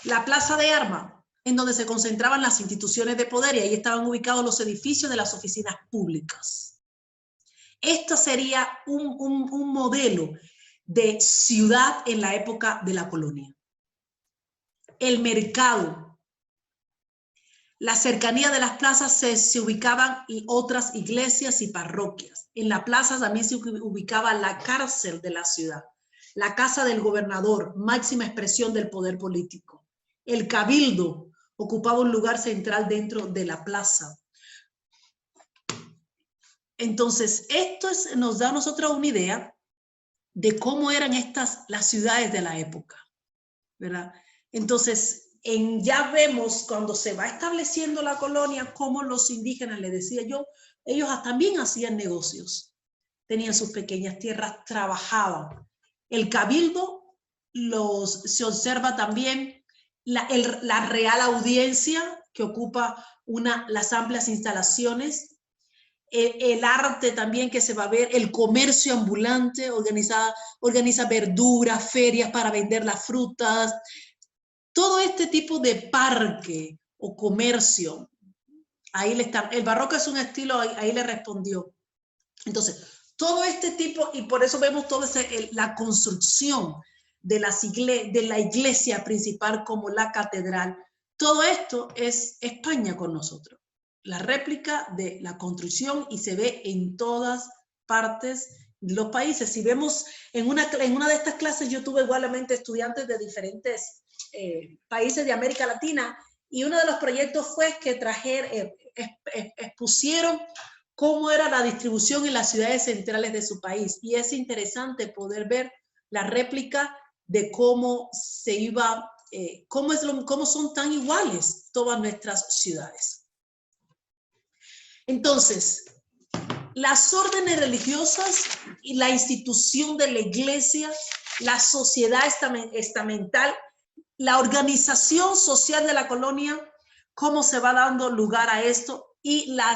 La Plaza de Armas, en donde se concentraban las instituciones de poder, y ahí estaban ubicados los edificios de las oficinas públicas. Esto sería un modelo de ciudad en la época de la colonia. El mercado, La cercanía de las plazas se ubicaban y otras iglesias y parroquias. En la plaza también se ubicaba la cárcel de la ciudad, la casa del gobernador, máxima expresión del poder político. El cabildo ocupaba un lugar central dentro de la plaza. Entonces, nos da a nosotros una idea de cómo eran las ciudades de la época, ¿verdad? Entonces, ya vemos cuando se va estableciendo la colonia, cómo los indígenas, les decía yo, ellos también hacían negocios, tenían sus pequeñas tierras, trabajaban. El cabildo se observa también la Real Audiencia, que ocupa las amplias instalaciones, el arte también que se va a ver, el comercio ambulante, organiza verduras, ferias para vender las frutas, todo este tipo de parque o comercio. Ahí le está, el barroco es un estilo, ahí le respondió. Entonces, todo este tipo, y por eso vemos toda la construcción de la iglesia principal como la catedral, todo esto es España con nosotros. La réplica de la construcción y se ve en todas partes de los países. Si vemos en una de estas clases, yo tuve igualmente estudiantes de diferentes países de América Latina y uno de los proyectos fue que expusieron cómo era la distribución en las ciudades centrales de su país. Y es interesante poder ver la réplica de cómo se iba, cómo son tan iguales todas nuestras ciudades. Entonces, las órdenes religiosas y la institución de la iglesia, la sociedad estamental, la organización social de la colonia, cómo se va dando lugar a esto y la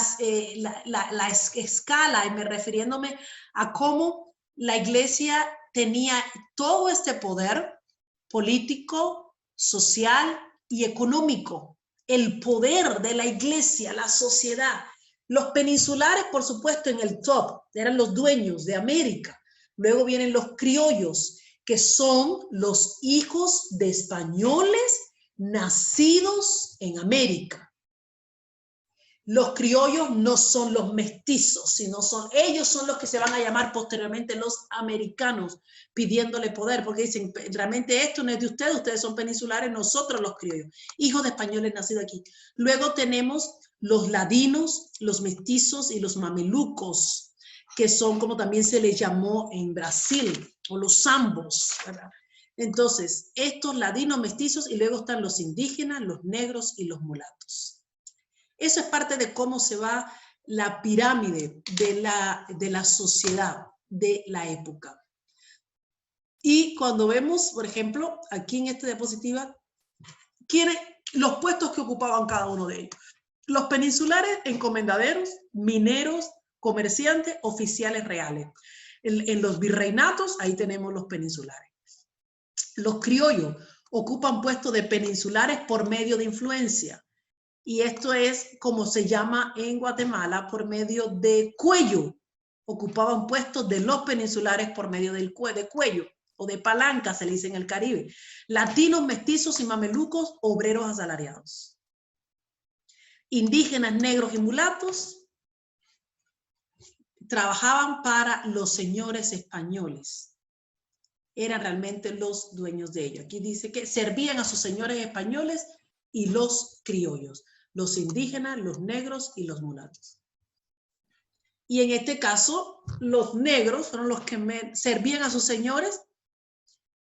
escala, refiriéndome a cómo la iglesia tenía todo este poder político, social y económico. El poder de la iglesia, la sociedad. Los peninsulares, por supuesto, en el top, eran los dueños de América. Luego vienen los criollos, que son los hijos de españoles nacidos en América. Los criollos no son los mestizos, sino ellos son los que se van a llamar posteriormente los americanos, pidiéndole poder, porque dicen, realmente esto no es de ustedes, ustedes son peninsulares, nosotros los criollos, hijos de españoles nacidos aquí. Luego tenemos los ladinos, los mestizos y los mamelucos, que son como también se les llamó en Brasil, o los zambos, ¿verdad? Entonces, estos ladinos, mestizos, y luego están los indígenas, los negros y los mulatos. Eso es parte de cómo se va la pirámide de la sociedad de la época. Y cuando vemos, por ejemplo, aquí en esta diapositiva, los puestos que ocupaban cada uno de ellos. Los peninsulares, encomendaderos, mineros, comerciantes, oficiales reales. En los virreinatos, ahí tenemos los peninsulares. Los criollos ocupan puestos de peninsulares por medio de influencia. Y esto es como se llama en Guatemala por medio de cuello. Ocupaban puestos de los peninsulares por medio de cuello o de palanca, se le dice en el Caribe. Latinos, mestizos y mamelucos, obreros asalariados. Indígenas, negros y mulatos trabajaban para los señores españoles. Eran realmente los dueños de ellos. Aquí dice que servían a sus señores españoles y los criollos, los indígenas, los negros y los mulatos. Y en este caso, los negros fueron los que servían a sus señores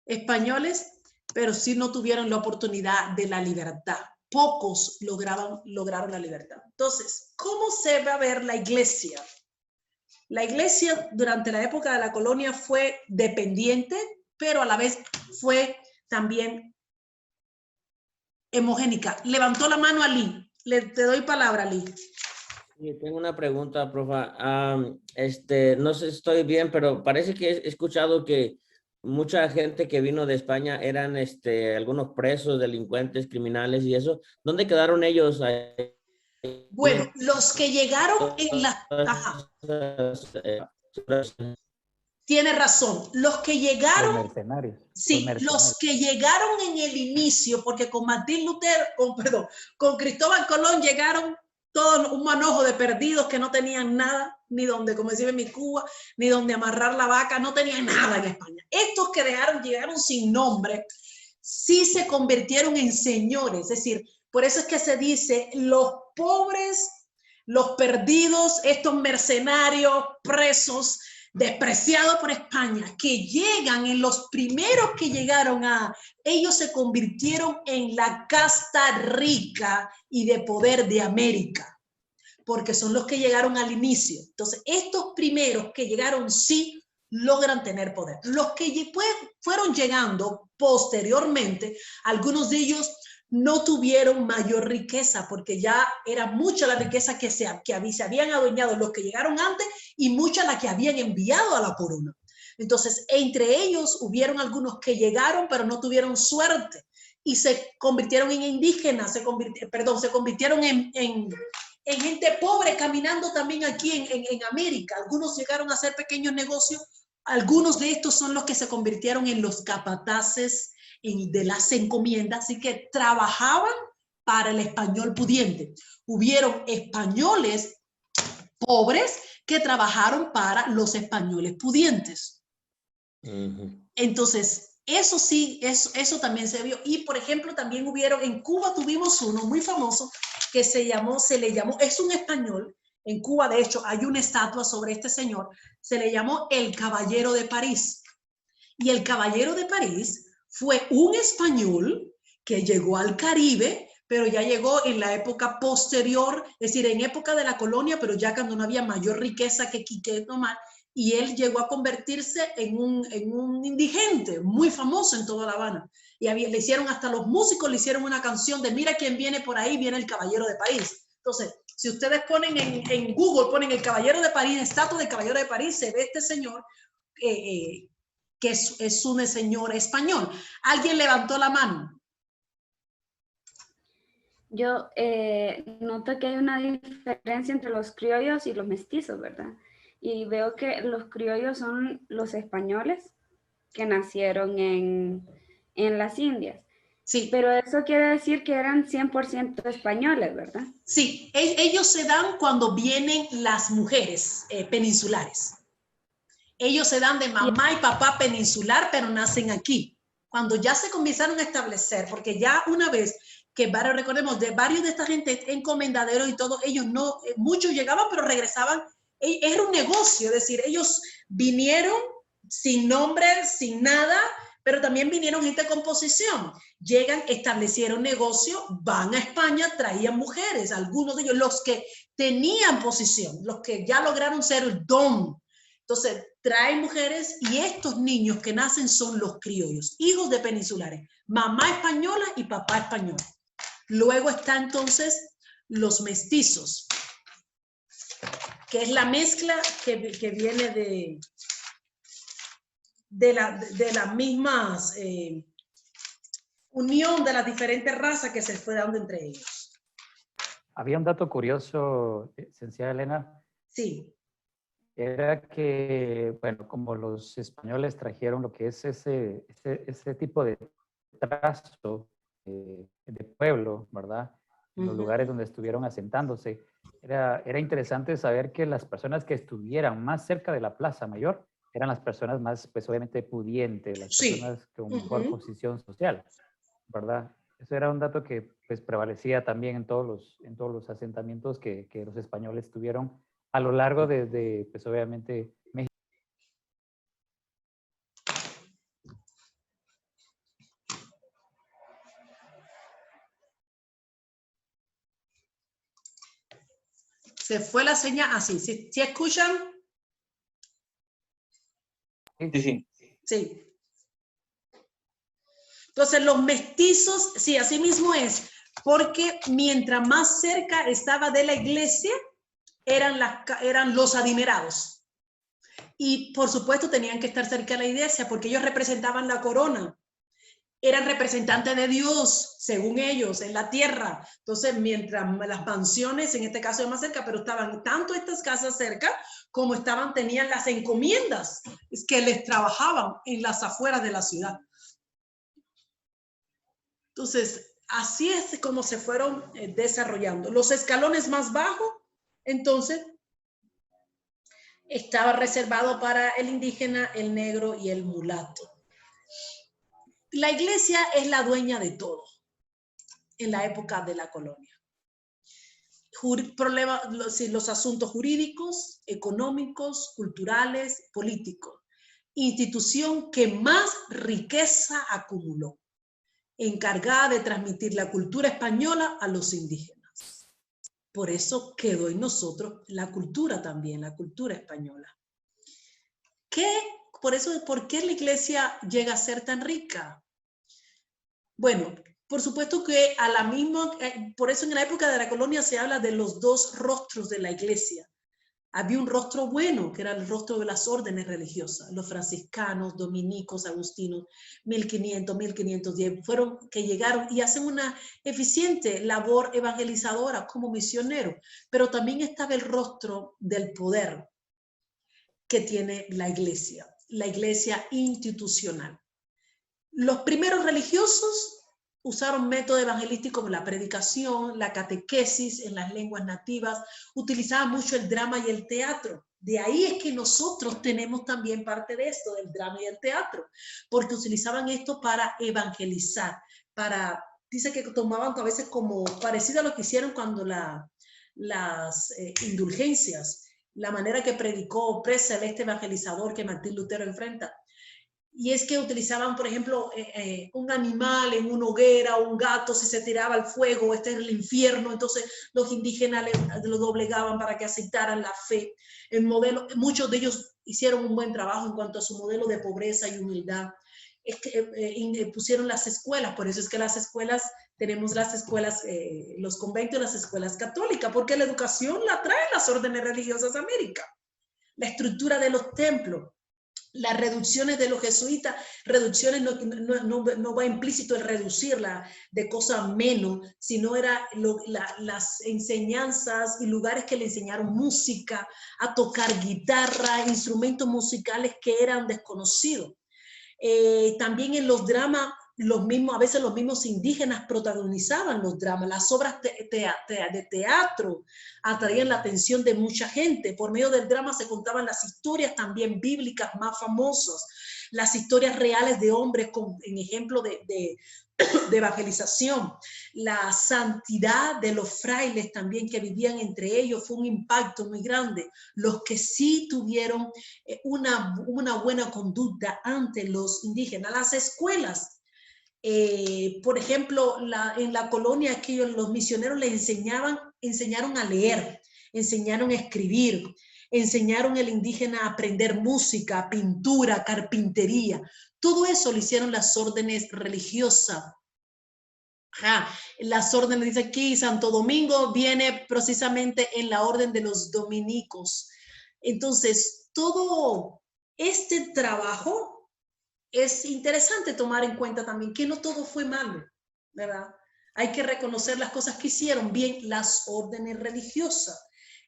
españoles, pero sí no tuvieron la oportunidad de la libertad. Pocos lograron la libertad. Entonces, ¿cómo se va a ver la iglesia? La iglesia durante la época de la colonia fue dependiente, pero a la vez fue también homogénica. Levantó la mano Ali. Te doy palabra, Ali. Sí, tengo una pregunta, profa. No sé si estoy bien, pero parece que he escuchado que mucha gente que vino de España eran algunos presos, delincuentes, criminales y eso. ¿Dónde quedaron ellos? Bueno, los que llegaron en la... Ajá. Tiene razón. Los que llegaron... Los mercenarios. Sí, los que llegaron en el inicio, porque con Martín Lutero, con Cristóbal Colón llegaron todo un manojo de perdidos que no tenían nada, ni donde, como decía en mi Cuba, ni donde amarrar la vaca, no tenían nada en España. Estos que llegaron sin nombre, sí se convirtieron en señores, es decir, por eso es que se dice los pobres, los perdidos, estos mercenarios, presos, despreciados por España, que llegan, en los primeros que llegaron ellos se convirtieron en la casta rica y de poder de América, porque son los que llegaron al inicio. Entonces, estos primeros que llegaron sí logran tener poder. Los que fueron llegando posteriormente, algunos de ellos no tuvieron mayor riqueza, porque ya era mucha la riqueza que se habían adueñado los que llegaron antes y mucha la que habían enviado a la corona. Entonces, entre ellos hubieron algunos que llegaron, pero no tuvieron suerte y se convirtieron en indígenas, se convirtieron en gente pobre caminando también aquí en América. Algunos llegaron a hacer pequeños negocios. Algunos de estos son los que se convirtieron en los capataces de las encomiendas, así que trabajaban para el español pudiente. Hubieron españoles pobres que trabajaron para los españoles pudientes. Entonces, eso sí, eso también se vio. Y, por ejemplo, también en Cuba tuvimos uno muy famoso que se le llamó, es un español. En Cuba, de hecho, hay una estatua sobre este señor. Se le llamó el Caballero de París. Y el Caballero de París fue un español que llegó al Caribe, pero ya llegó en la época posterior, es decir, en época de la colonia, pero ya cuando no había mayor riqueza que tomar, y él llegó a convertirse en un indigente muy famoso en toda La Habana. Y le hicieron, hasta los músicos le hicieron una canción de mira quién viene por ahí, viene el Caballero de París. Entonces, si ustedes ponen en Google, ponen el Caballero de París, estatua del Caballero de París, se ve este señor que es un señor español. ¿Alguien levantó la mano? Yo noto que hay una diferencia entre los criollos y los mestizos, ¿verdad? Y veo que los criollos son los españoles que nacieron en las Indias. Sí. Pero eso quiere decir que eran 100% españoles, ¿verdad? Sí, ellos se dan cuando vienen las mujeres peninsulares. Ellos se dan de mamá y papá peninsular, pero nacen aquí. Cuando ya se comenzaron a establecer, porque ya una vez que recordemos, de varios de esta gente encomendaderos y todo, ellos no, muchos llegaban, pero regresaban. Era un negocio, es decir, ellos vinieron sin nombre, sin nada, pero también vinieron gente con posición. Llegan, establecieron negocio, van a España, traían mujeres, algunos de ellos, los que tenían posición, los que ya lograron ser don. Entonces, traen mujeres y estos niños que nacen son los criollos, hijos de peninsulares, mamá española y papá español. Luego está entonces los mestizos, que es la mezcla que viene de las mismas unión de las diferentes razas que se fue dando entre ellos. Había un dato curioso, licenciada Elena. Sí. Era que, bueno, como los españoles trajeron lo que es ese tipo de trazo de pueblo, ¿verdad? En los lugares donde estuvieron asentándose. Era interesante saber que las personas que estuvieran más cerca de la Plaza Mayor eran las personas más, pues obviamente, pudientes, las personas con mejor posición social, ¿verdad? Eso era un dato que pues prevalecía también en todos los asentamientos que los españoles tuvieron a lo largo de pues obviamente, México. Se fue la señal así. ¿Sí escuchan? Sí. Sí. Entonces, los mestizos, sí, así mismo es, porque mientras más cerca estaba de la iglesia, eran los adinerados. Y, por supuesto, tenían que estar cerca de la iglesia, porque ellos representaban la corona. eran representantes de Dios, según ellos, en la tierra. Entonces, mientras las mansiones, en este caso más cerca, pero estaban tanto estas casas cerca, como tenían las encomiendas que les trabajaban en las afueras de la ciudad. Entonces, así es como se fueron desarrollando. Los escalones más bajos, entonces, estaba reservado para el indígena, el negro y el mulato. La iglesia es la dueña de todo en la época de la colonia. Los asuntos jurídicos, económicos, culturales, políticos. Institución que más riqueza acumuló, encargada de transmitir la cultura española a los indígenas. Por eso quedó en nosotros la cultura también, la cultura española. ¿Por qué la iglesia llega a ser tan rica? Bueno, por supuesto que por eso en la época de la colonia se habla de los dos rostros de la iglesia. Había un rostro bueno, que era el rostro de las órdenes religiosas, los franciscanos, dominicos, agustinos, 1500, 1510, que llegaron y hacen una eficiente labor evangelizadora como misioneros, pero también estaba el rostro del poder que tiene la iglesia institucional. Los primeros religiosos usaron métodos evangelísticos como la predicación, la catequesis en las lenguas nativas, utilizaban mucho el drama y el teatro. De ahí es que nosotros tenemos también parte de esto, del drama y el teatro, porque utilizaban esto para evangelizar, dice que tomaban a veces como parecido a lo que hicieron cuando las indulgencias, la manera que predicó Presel, este evangelizador que Martín Lutero enfrenta. Y es que utilizaban, por ejemplo, un animal en una hoguera, un gato, si se tiraba al fuego, este era el infierno, entonces los indígenas lo doblegaban para que aceptaran la fe. Muchos de ellos hicieron un buen trabajo en cuanto a su modelo de pobreza y humildad. Es que pusieron las escuelas, por eso es que tenemos las escuelas, los conventos y las escuelas católicas, porque la educación la traen las órdenes religiosas de América. La estructura de los templos, las reducciones de los jesuitas, reducciones no va implícito el reducirla de cosas menos, sino era las enseñanzas y lugares que le enseñaron música, a tocar guitarra, instrumentos musicales que eran desconocidos. También en los dramas, a veces los mismos indígenas protagonizaban los dramas, las obras de teatro atraían la atención de mucha gente. Por medio del drama se contaban las historias también bíblicas más famosas, las historias reales de hombres en ejemplo de evangelización. La santidad de los frailes también que vivían entre ellos fue un impacto muy grande. Los que sí tuvieron una buena conducta ante los indígenas. Las escuelas, por ejemplo, en la colonia los misioneros les enseñaron a leer, enseñaron a escribir, enseñaron al indígena a aprender música, pintura, carpintería. Todo eso lo hicieron las órdenes religiosas. Las órdenes, dice aquí, Santo Domingo viene precisamente en la orden de los dominicos. Entonces, todo este trabajo es interesante tomar en cuenta también que no todo fue malo, ¿verdad? Hay que reconocer las cosas que hicieron bien las órdenes religiosas,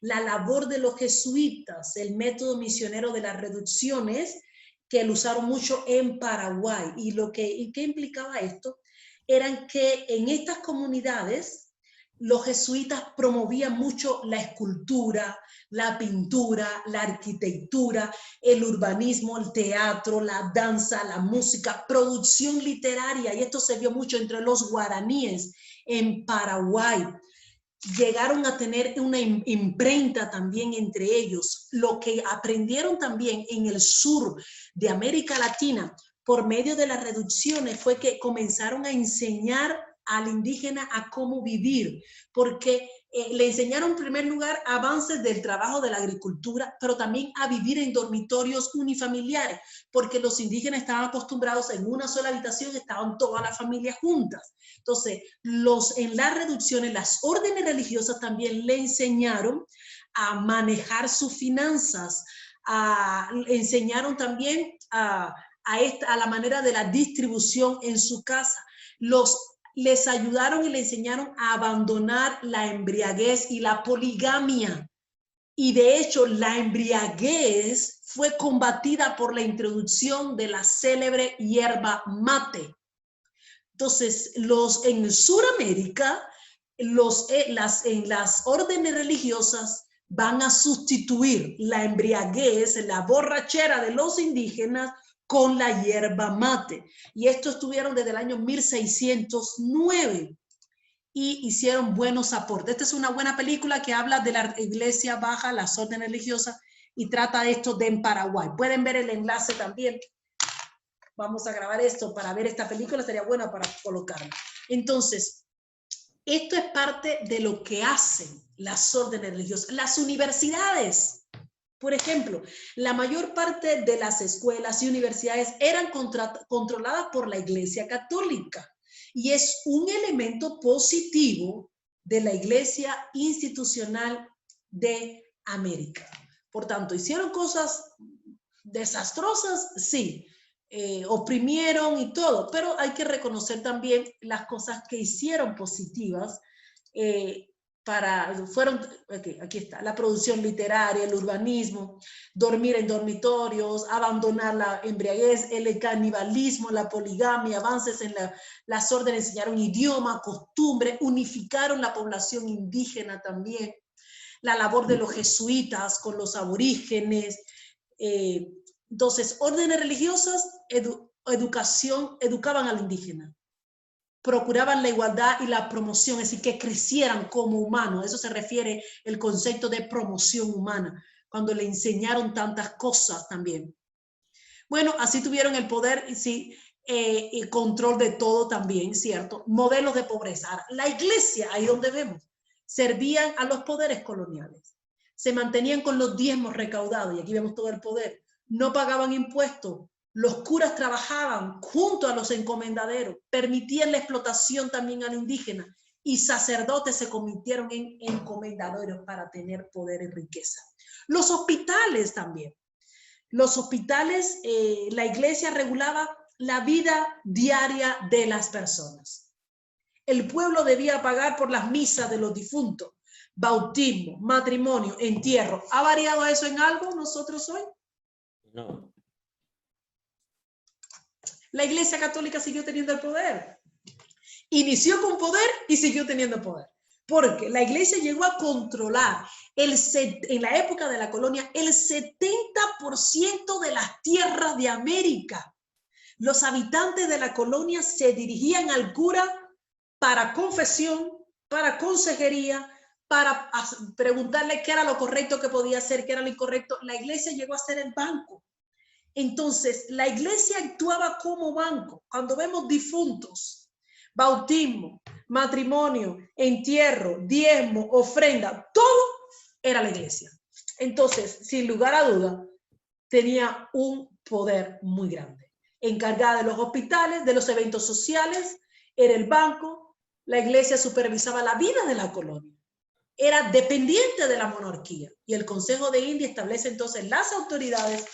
la labor de los jesuitas, el método misionero de las reducciones, que lo usaron mucho en Paraguay. ¿Y qué implicaba esto? Eran que en estas comunidades los jesuitas promovían mucho la escultura, la pintura, la arquitectura, el urbanismo, el teatro, la danza, la música, producción literaria, y esto se vio mucho entre los guaraníes en Paraguay. Llegaron a tener una imprenta también entre ellos. Lo que aprendieron también en el sur de América Latina por medio de las reducciones fue que comenzaron a enseñar al indígena a cómo vivir, porque le enseñaron en primer lugar avances del trabajo de la agricultura, pero también a vivir en dormitorios unifamiliares, porque los indígenas estaban acostumbrados en una sola habitación, estaban todas las familias juntas. Entonces, en las reducciones, las órdenes religiosas también le enseñaron a manejar sus finanzas, enseñaron también a a la manera de la distribución en su casa. Les ayudaron y le enseñaron a abandonar la embriaguez y la poligamia. Y de hecho, la embriaguez fue combatida por la introducción de la célebre hierba mate. Entonces, en Sudamérica, en las órdenes religiosas van a sustituir la embriaguez, la borrachera de los indígenas con la hierba mate. Y esto estuvieron desde el año 1609 y hicieron buenos aportes. Esta es una buena película que habla de la iglesia baja, las órdenes religiosas, y trata esto de en Paraguay. Pueden ver el enlace también. Vamos a grabar esto para ver esta película, sería buena para colocarla. Entonces, esto es parte de lo que hacen las órdenes religiosas. Las universidades, por ejemplo, la mayor parte de las escuelas y universidades eran controladas por la Iglesia Católica. Y es un elemento positivo de la Iglesia institucional de América. Por tanto, ¿hicieron cosas desastrosas? Sí. Oprimieron y todo, pero hay que reconocer también las cosas que hicieron positivas. Aquí está, la producción literaria, el urbanismo, dormir en dormitorios, abandonar la embriaguez, el canibalismo, la poligamia, avances en las órdenes, enseñaron idioma, costumbre, unificaron la población indígena también, la labor de los jesuitas con los aborígenes. Entonces, órdenes religiosas, educaban al indígena. Procuraban la igualdad y la promoción, es decir, que crecieran como humanos. A eso se refiere el concepto de promoción humana, cuando le enseñaron tantas cosas también. Bueno, así tuvieron el poder y control de todo también, ¿cierto? Modelos de pobreza. Ahora, la iglesia, ahí donde vemos, servían a los poderes coloniales. Se mantenían con los diezmos recaudados, y aquí vemos todo el poder. No pagaban impuestos. Los curas trabajaban junto a los encomendaderos, permitían la explotación también al indígena, y sacerdotes se convirtieron en encomendaderos para tener poder y riqueza. Los hospitales también. Los hospitales, la iglesia regulaba la vida diaria de las personas. El pueblo debía pagar por las misas de los difuntos, bautismo, matrimonio, entierro. ¿Ha variado eso en algo nosotros hoy? No. La Iglesia Católica siguió teniendo el poder. Inició con poder y siguió teniendo poder. Porque la Iglesia llegó a controlar en la época de la colonia el 70% de las tierras de América. Los habitantes de la colonia se dirigían al cura para confesión, para consejería, para preguntarle qué era lo correcto que podía hacer, qué era lo incorrecto. La iglesia llegó a ser el banco. Entonces, la iglesia actuaba como banco. Cuando vemos difuntos, bautismo, matrimonio, entierro, diezmo, ofrenda, todo era la iglesia. Entonces, sin lugar a duda, tenía un poder muy grande. Encargada de los hospitales, de los eventos sociales, era el banco. La iglesia supervisaba la vida de la colonia. Era dependiente de la monarquía, y el Consejo de India establece entonces las autoridades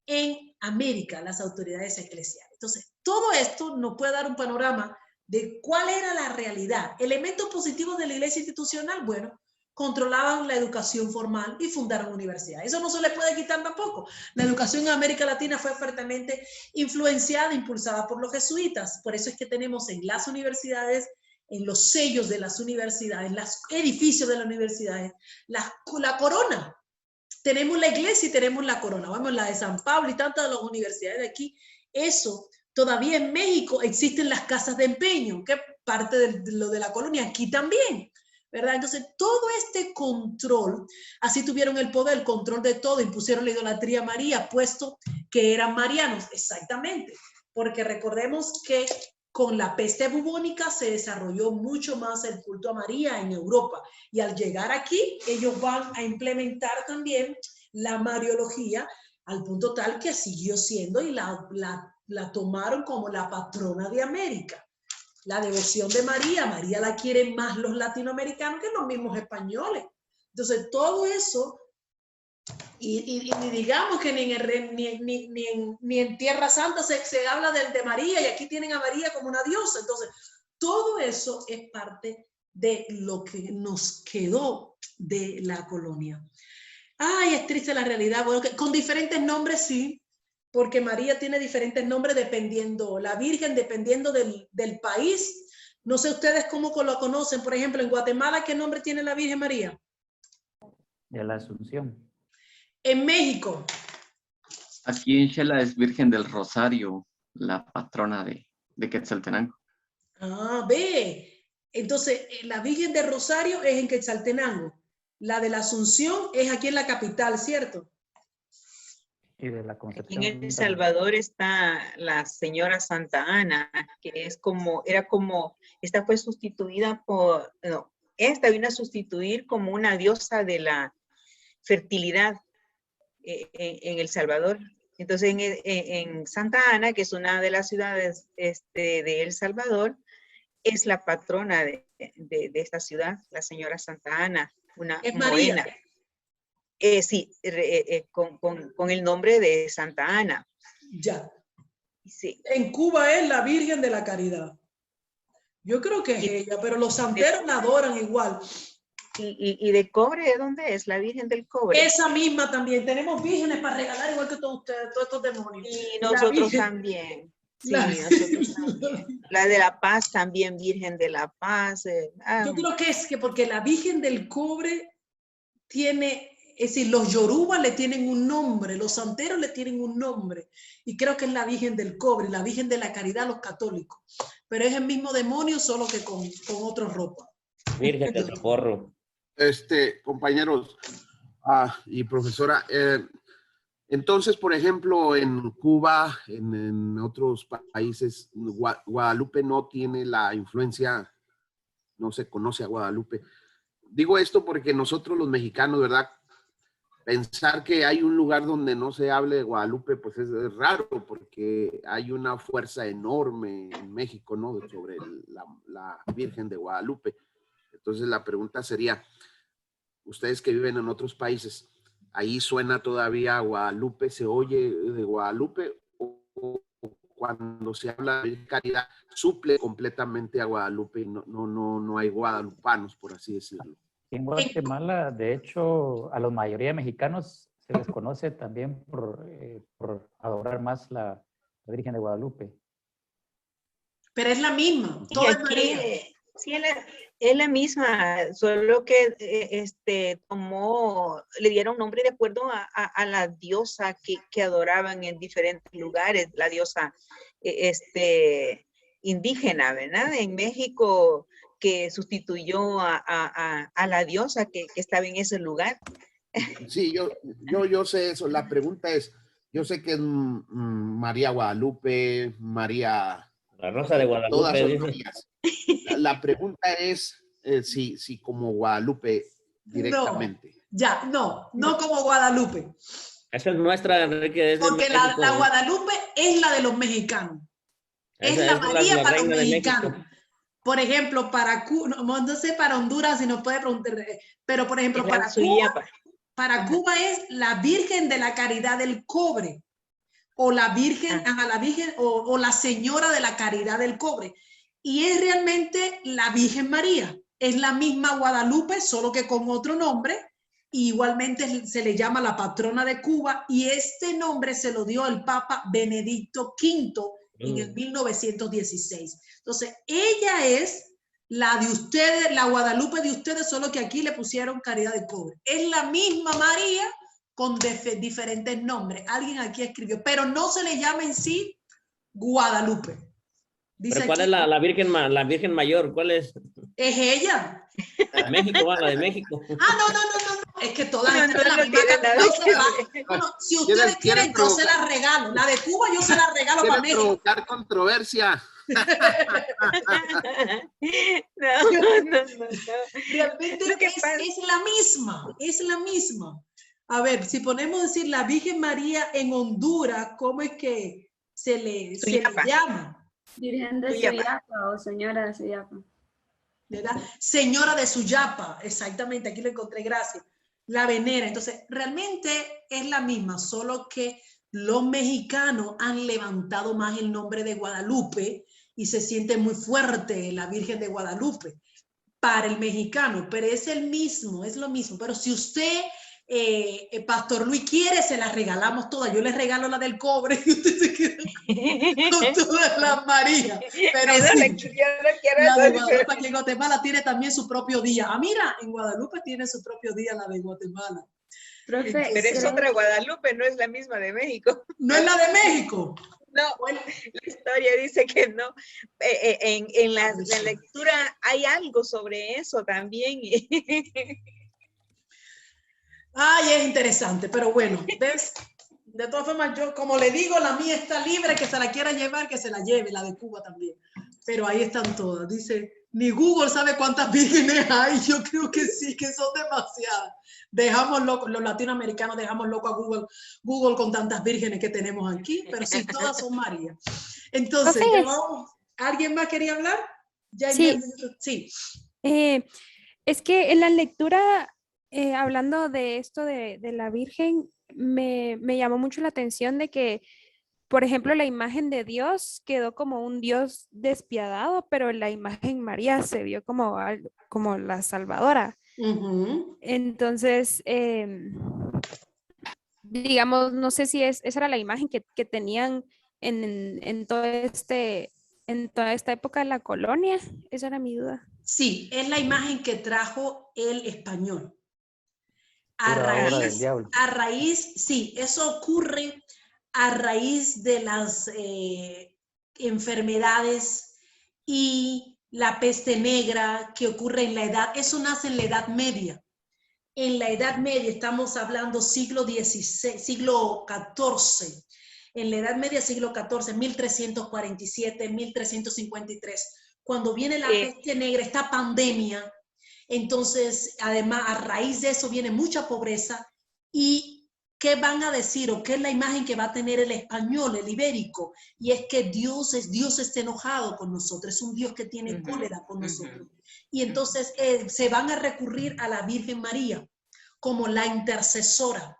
en América, las autoridades eclesiales. Entonces, todo esto nos puede dar un panorama de cuál era la realidad. Elementos positivos de la iglesia institucional, bueno, controlaban la educación formal y fundaron universidades. Eso no se le puede quitar tampoco. La educación en América Latina fue fuertemente influenciada, impulsada por los jesuitas. Por eso es que tenemos en las universidades, en los sellos de las universidades, los edificios de las universidades, la corona. Tenemos la iglesia y tenemos la corona. Vamos, la de San Pablo y tantas de las universidades de aquí. Eso, todavía en México existen las casas de empeño, que es parte de lo de la colonia, aquí también, ¿verdad? Entonces, todo este control, así tuvieron el poder, el control de todo, impusieron la idolatría a María, puesto que eran marianos, exactamente, porque recordemos que con la peste bubónica se desarrolló mucho más el culto a María en Europa, y al llegar aquí, ellos van a implementar también la mariología al punto tal que siguió siendo y la tomaron como la patrona de América. La devoción de María, María la quieren más los latinoamericanos que los mismos españoles. Entonces, todo eso Y ni digamos que ni en Tierra Santa se habla de María, y aquí tienen a María como una diosa. Entonces, todo eso es parte de lo que nos quedó de la colonia. Ay, es triste la realidad. Bueno, que con diferentes nombres sí, porque María tiene diferentes nombres dependiendo, la Virgen dependiendo del país. No sé ustedes cómo lo conocen. Por ejemplo, en Guatemala, ¿qué nombre tiene la Virgen María? De la Asunción. En México. Aquí en Xela es Virgen del Rosario, la patrona de Quetzaltenango. Ah, ve. Entonces, la Virgen del Rosario es en Quetzaltenango. La de la Asunción es aquí en la capital, ¿cierto? Y de la Aquí Concepción. en El Salvador está la señora Santa Ana, que es como, esta fue sustituida por, no, esta vino a sustituir como una diosa de la fertilidad en El Salvador. Entonces, en Santa Ana, que es una de las ciudades de El Salvador, es la patrona de esta ciudad, la señora Santa Ana, una Es morena. María. Sí, con el nombre de Santa Ana. Ya. Sí. En Cuba es la Virgen de la Caridad. Yo creo que es ella, pero los santeros la adoran igual. ¿Y de cobre dónde es? La Virgen del Cobre. Esa misma también. Tenemos vírgenes para regalar igual que todos ustedes, todos estos demonios. Y nosotros también. Sí, nosotros también. La de La Paz también, Virgen de la Paz. Yo creo que es que porque la Virgen del Cobre tiene, es decir, los yorubas le tienen un nombre, los santeros le tienen un nombre, y creo que es la Virgen del Cobre, la Virgen de la Caridad, los católicos. Pero es el mismo demonio, solo que con otra ropa. Virgen del Socorro. Compañeros y profesora, entonces, por ejemplo, en Cuba, en otros países, Guadalupe no tiene la influencia, no se conoce a Guadalupe. Digo esto porque nosotros los mexicanos, ¿verdad? Pensar que hay un lugar donde no se hable de Guadalupe, pues es raro, porque hay una fuerza enorme en México, ¿no? Sobre la Virgen de Guadalupe. Entonces la pregunta sería, ustedes que viven en otros países, ¿ahí suena todavía Guadalupe? ¿Se oye de Guadalupe? ¿O cuando se habla de caridad suple completamente a Guadalupe y no hay guadalupanos, por así decirlo? En Guatemala, de hecho, a la mayoría de mexicanos se les conoce también por adorar más la Virgen de Guadalupe. Pero es la misma, toda es María. Sí, es la misma, solo que le dieron nombre de acuerdo a la diosa que adoraban en diferentes lugares, la diosa indígena, ¿verdad? En México, que sustituyó a la diosa que estaba en ese lugar. Sí, yo sé eso. La pregunta es, yo sé que es María Guadalupe, María... La Rosa de Guadalupe. Todas son Marías. La pregunta es si como Guadalupe directamente. No como Guadalupe. Esa es nuestra, Enrique. Porque la Guadalupe es la de los mexicanos. Es la María para los mexicanos. Por ejemplo, para Cuba, no sé para Honduras si nos puede preguntar, pero por ejemplo para Cuba es la Virgen de la Caridad del Cobre, o la Virgen, la Virgen o la Señora de la Caridad del Cobre. Y es realmente la Virgen María. Es la misma Guadalupe, solo que con otro nombre. Y igualmente se le llama la patrona de Cuba, y este nombre se lo dio el Papa Benedicto V en el 1916. Entonces, ella es la de ustedes, la Guadalupe de ustedes, solo que aquí le pusieron Caridad de Cobre. Es la misma María con diferentes nombres. Alguien aquí escribió, pero no se le llama en sí Guadalupe. Dice ¿pero cuál aquí, es la Virgen Mayor? ¿Cuál es? Es ella. La de México, la de México. No. Es que todas están en la misma Bueno, si ustedes quieren, yo se las regalo. La de Cuba yo se la regalo para México. Provocar controversia. No. Realmente es la misma. A ver, si ponemos decir la Virgen María en Honduras, ¿cómo es que se le llama? Virgen de Suyapa o Señora de Suyapa. ¿Verdad? Señora de Suyapa, exactamente, aquí lo encontré, gracias. La venera. Entonces, realmente es la misma, solo que los mexicanos han levantado más el nombre de Guadalupe y se siente muy fuerte la Virgen de Guadalupe para el mexicano, pero es el mismo, es lo mismo. Pero si usted, Pastor Luis, quiere, se las regalamos todas. Yo les regalo la del cobre y usted se queda con todas las Marías. Pero sí, la de Guadalupe aquí en Guatemala tiene también su propio día. Ah, mira, en Guadalupe tiene su propio día la de Guatemala. Profe, Entonces, Pero es otra Guadalupe, no es la misma de México. ¿no es la de México? No, Bueno, la historia dice que no. En la lectura hay algo sobre eso también. ay, es interesante, pero bueno, ¿ves? De todas formas, yo, como le digo, la mía está libre, que se la quiera llevar, que se la lleve, la de Cuba también. Pero ahí están todas. Dice, ni Google sabe cuántas vírgenes hay. Yo creo que sí, que son demasiadas. Dejamos loco, los latinoamericanos dejamos loco a Google con tantas vírgenes que tenemos aquí, pero sí, todas son María. Entonces, ya vamos. ¿Alguien más quería hablar? Ya Sí. Sí. Es que en la lectura, hablando de esto de la Virgen, me llamó mucho la atención de que, por ejemplo, la imagen de Dios quedó como un Dios despiadado, pero la imagen María se vio como, como la Salvadora. Entonces, digamos, no sé si esa era la imagen que tenían en toda esta época de la colonia. Esa era mi duda. Sí, es la imagen que trajo el español. A raíz, sí, eso ocurre a raíz de las enfermedades y la peste negra que ocurre en la edad, eso nace en la Edad Media. En la Edad Media, estamos hablando siglo XVI, siglo XIV. En la Edad Media, siglo XIV, 1347, 1353, cuando viene la peste negra, esta pandemia. Entonces, además, a raíz de eso viene mucha pobreza. ¿Y qué van a decir o qué es la imagen que va a tener el español, el ibérico? Y es que Dios está enojado con nosotros, es un Dios que tiene cólera con nosotros. Y entonces se van a recurrir a la Virgen María como la intercesora.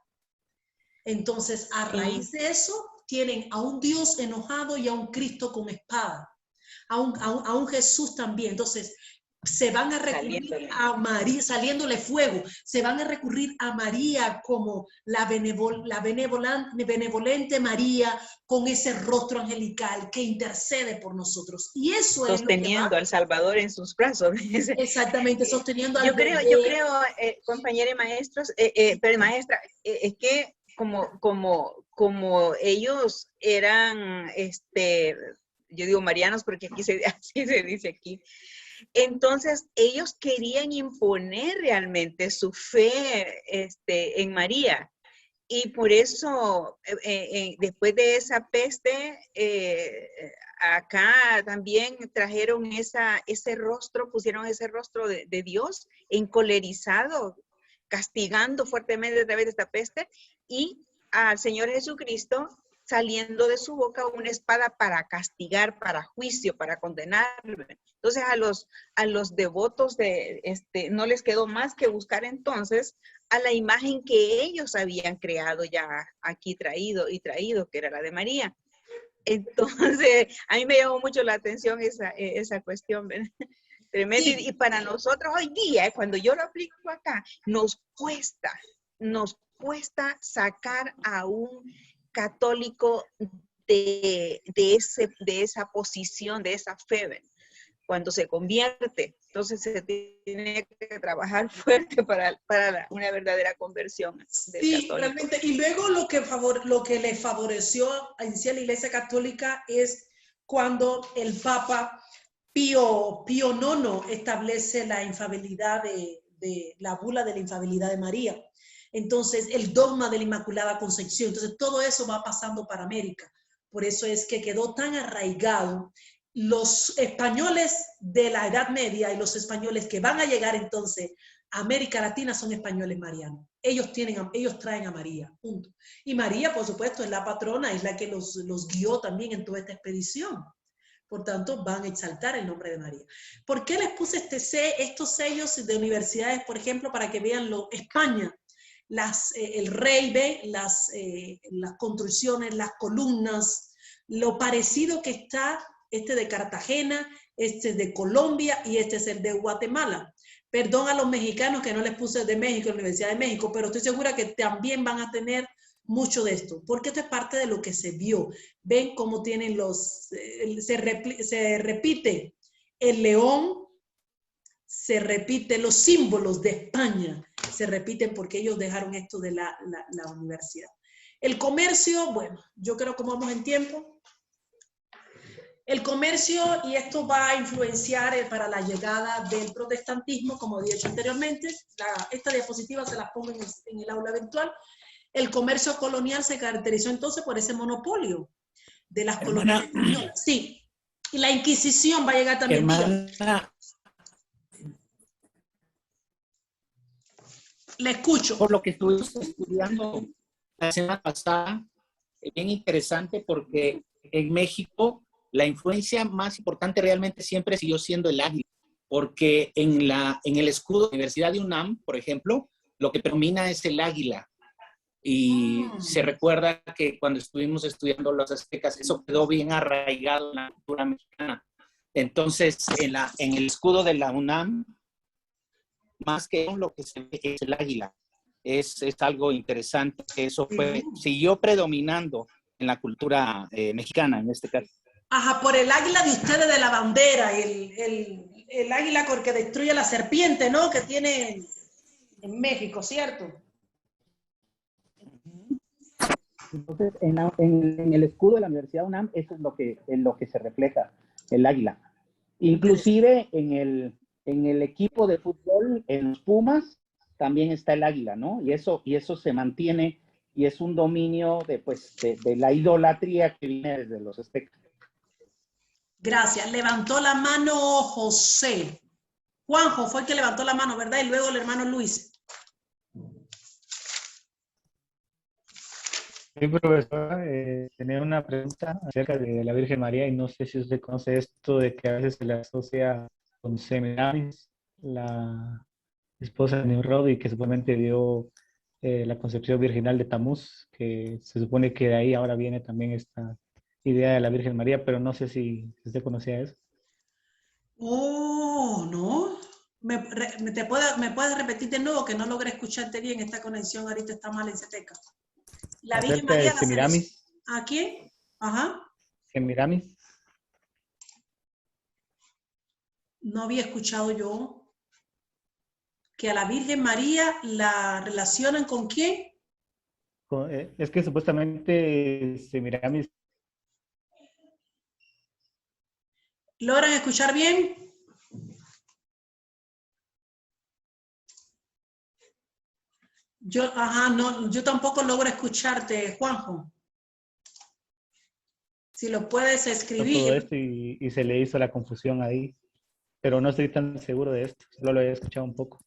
Entonces, a raíz de eso, tienen a un Dios enojado y a un Cristo con espada, a un Jesús también. Entonces, se van a recurrir a María, saliéndole fuego, se van a recurrir a María como la benevolente María, con ese rostro angelical que intercede por nosotros. Y eso es sosteniendo al Salvador en sus brazos. Exactamente, sosteniendo al bebé. Yo creo, compañera y maestros, pero maestra, es que como ellos eran, yo digo marianos porque aquí así se dice aquí. Entonces, ellos querían imponer realmente su fe en María. Y por eso, después de esa peste, acá también trajeron ese rostro, pusieron ese rostro de Dios encolerizado, castigando fuertemente a través de esta peste, y al Señor Jesucristo saliendo de su boca una espada para castigar, para juicio, para condenar. Entonces a los devotos no les quedó más que buscar entonces a la imagen que ellos habían creado ya aquí traído, que era la de María. Entonces a mí me llamó mucho la atención esa cuestión, ¿verdad? Tremendo. Sí. Y para nosotros hoy día, cuando yo lo aplico acá, nos cuesta sacar a un católico de esa posición, de esa fe, cuando se convierte. Entonces se tiene que trabajar fuerte para una verdadera conversión del católico. Realmente. Y luego lo que le favoreció a la Iglesia Católica es cuando el Papa Pío IX establece la infalibilidad de la bula de la infalibilidad de María. Entonces, el dogma de la Inmaculada Concepción. Entonces, todo eso va pasando para América. Por eso es que quedó tan arraigado. Los españoles de la Edad Media y los españoles que van a llegar entonces a América Latina son españoles marianos. Ellos traen a María, punto. Y María, por supuesto, es la patrona, es la que los guió también en toda esta expedición. Por tanto, van a exaltar el nombre de María. ¿Por qué les puse estos sellos de universidades, por ejemplo, para que vean España? el rey, ve las construcciones, las columnas, lo parecido que está este de Cartagena, este es de Colombia y este es el de Guatemala. Perdón a los mexicanos que no les puse de México, la Universidad de México, pero estoy segura que también van a tener mucho de esto, porque esto es parte de lo que se vio. Ven cómo tienen se repite el león, se repite los símbolos de España, se repiten porque ellos dejaron esto de la universidad. El comercio, bueno, yo creo que vamos en tiempo. El comercio, y esto va a influenciar para la llegada del protestantismo, como he dicho anteriormente. Esta diapositiva se la pongo en el aula virtual. El comercio colonial se caracterizó entonces por ese monopolio de las colonias españolas. Sí, y la Inquisición va a llegar también. Hermana, le escucho. Por lo que estuvimos estudiando la semana pasada, es bien interesante porque en México la influencia más importante realmente siempre siguió siendo el águila, porque en el escudo de la Universidad de UNAM, por ejemplo, lo que predomina es el águila. Y se recuerda que cuando estuvimos estudiando los aztecas, eso quedó bien arraigado en la cultura mexicana. Entonces, en el escudo de la UNAM, más que lo que se ve es el águila. Es algo interesante que eso siguió predominando en la cultura mexicana, en este caso. Ajá, por el águila de ustedes de la bandera, el águila que destruye la serpiente, ¿no? Que tiene en México, ¿cierto? Entonces, en el escudo de la Universidad UNAM, eso es en lo que se refleja, el águila. Inclusive en el equipo de fútbol, en los Pumas, también está el águila, ¿no? Y eso se mantiene y es un dominio de la idolatría que viene desde los aztecas. Gracias. Levantó la mano José. Juanjo fue el que levantó la mano, ¿verdad? Y luego el hermano Luis. Sí, profesora, tenía una pregunta acerca de la Virgen María y no sé si usted conoce esto de que a veces se le asocia con Semiramis, la esposa de Nimrod, y que supuestamente dio la concepción virginal de Tamuz, que se supone que de ahí ahora viene también esta idea de la Virgen María, pero no sé si usted conocía eso. Oh, no. ¿Me puedes repetir de nuevo que no logré escucharte bien? Esta conexión ahorita está mal en Ceteca. La Virgen María. De Semiramis. ¿A quién? Ajá. Semiramis. No había escuchado yo que a la Virgen María la relacionan ¿con quién? Es que supuestamente Semiramis. ¿Logran escuchar bien? Yo tampoco logro escucharte, Juanjo. Si lo puedes escribir. Todo esto y se le hizo la confusión ahí, pero no estoy tan seguro de esto, solo lo he escuchado un poco.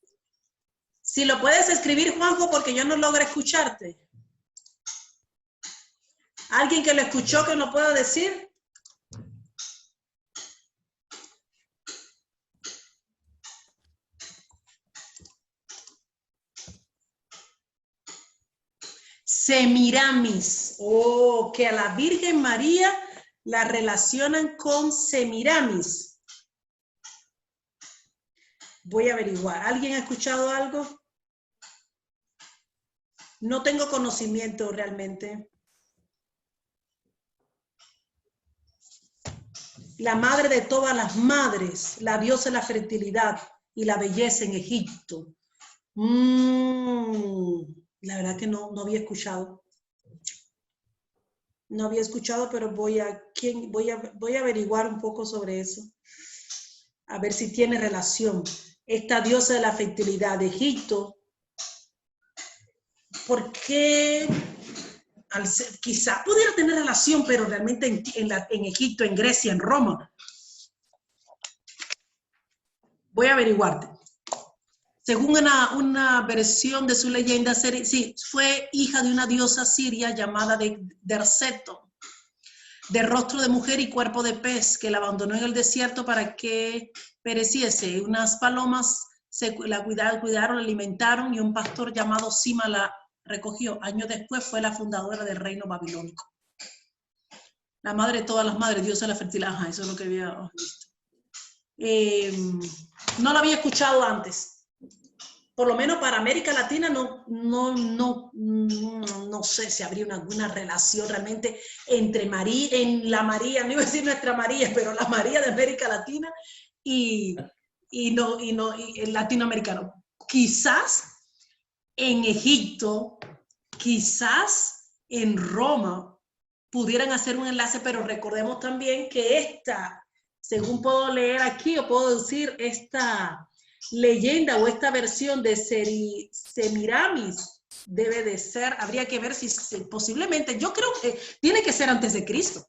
Si lo puedes escribir, Juanjo, porque yo no logro escucharte. ¿Alguien que lo escuchó que no pueda decir? Semiramis. Oh, que a la Virgen María la relacionan con Semiramis. Voy a averiguar. ¿Alguien ha escuchado algo? No tengo conocimiento realmente. La madre de todas las madres, la diosa de la fertilidad y la belleza en Egipto. La verdad que no había escuchado. No había escuchado, pero voy a averiguar un poco sobre eso. A ver si tiene relación. Esta diosa de la fertilidad de Egipto. Porque quizá pudiera tener relación, pero realmente en Egipto, en Grecia, en Roma. Voy a averiguarte. Según una versión de su leyenda, sí, fue hija de una diosa siria llamada Derceto, de rostro de mujer y cuerpo de pez, que la abandonó en el desierto para que pereciese. Unas palomas la cuidaron, la alimentaron y un pastor llamado Sima la recogió. Años después fue la fundadora del reino babilónico. La madre de todas las madres, Dios es la fertilidad. Ajá, eso es lo que había visto. No lo había escuchado antes. Por lo menos para América Latina no sé si habría alguna relación realmente entre la María, no iba a decir nuestra María, pero la María de América Latina y el latinoamericano. Quizás en Egipto, quizás en Roma pudieran hacer un enlace, pero recordemos también que según puedo leer aquí o puedo decir, esta leyenda o esta versión de Semiramis debe de ser, habría que ver si posiblemente, yo creo que tiene que ser antes de Cristo.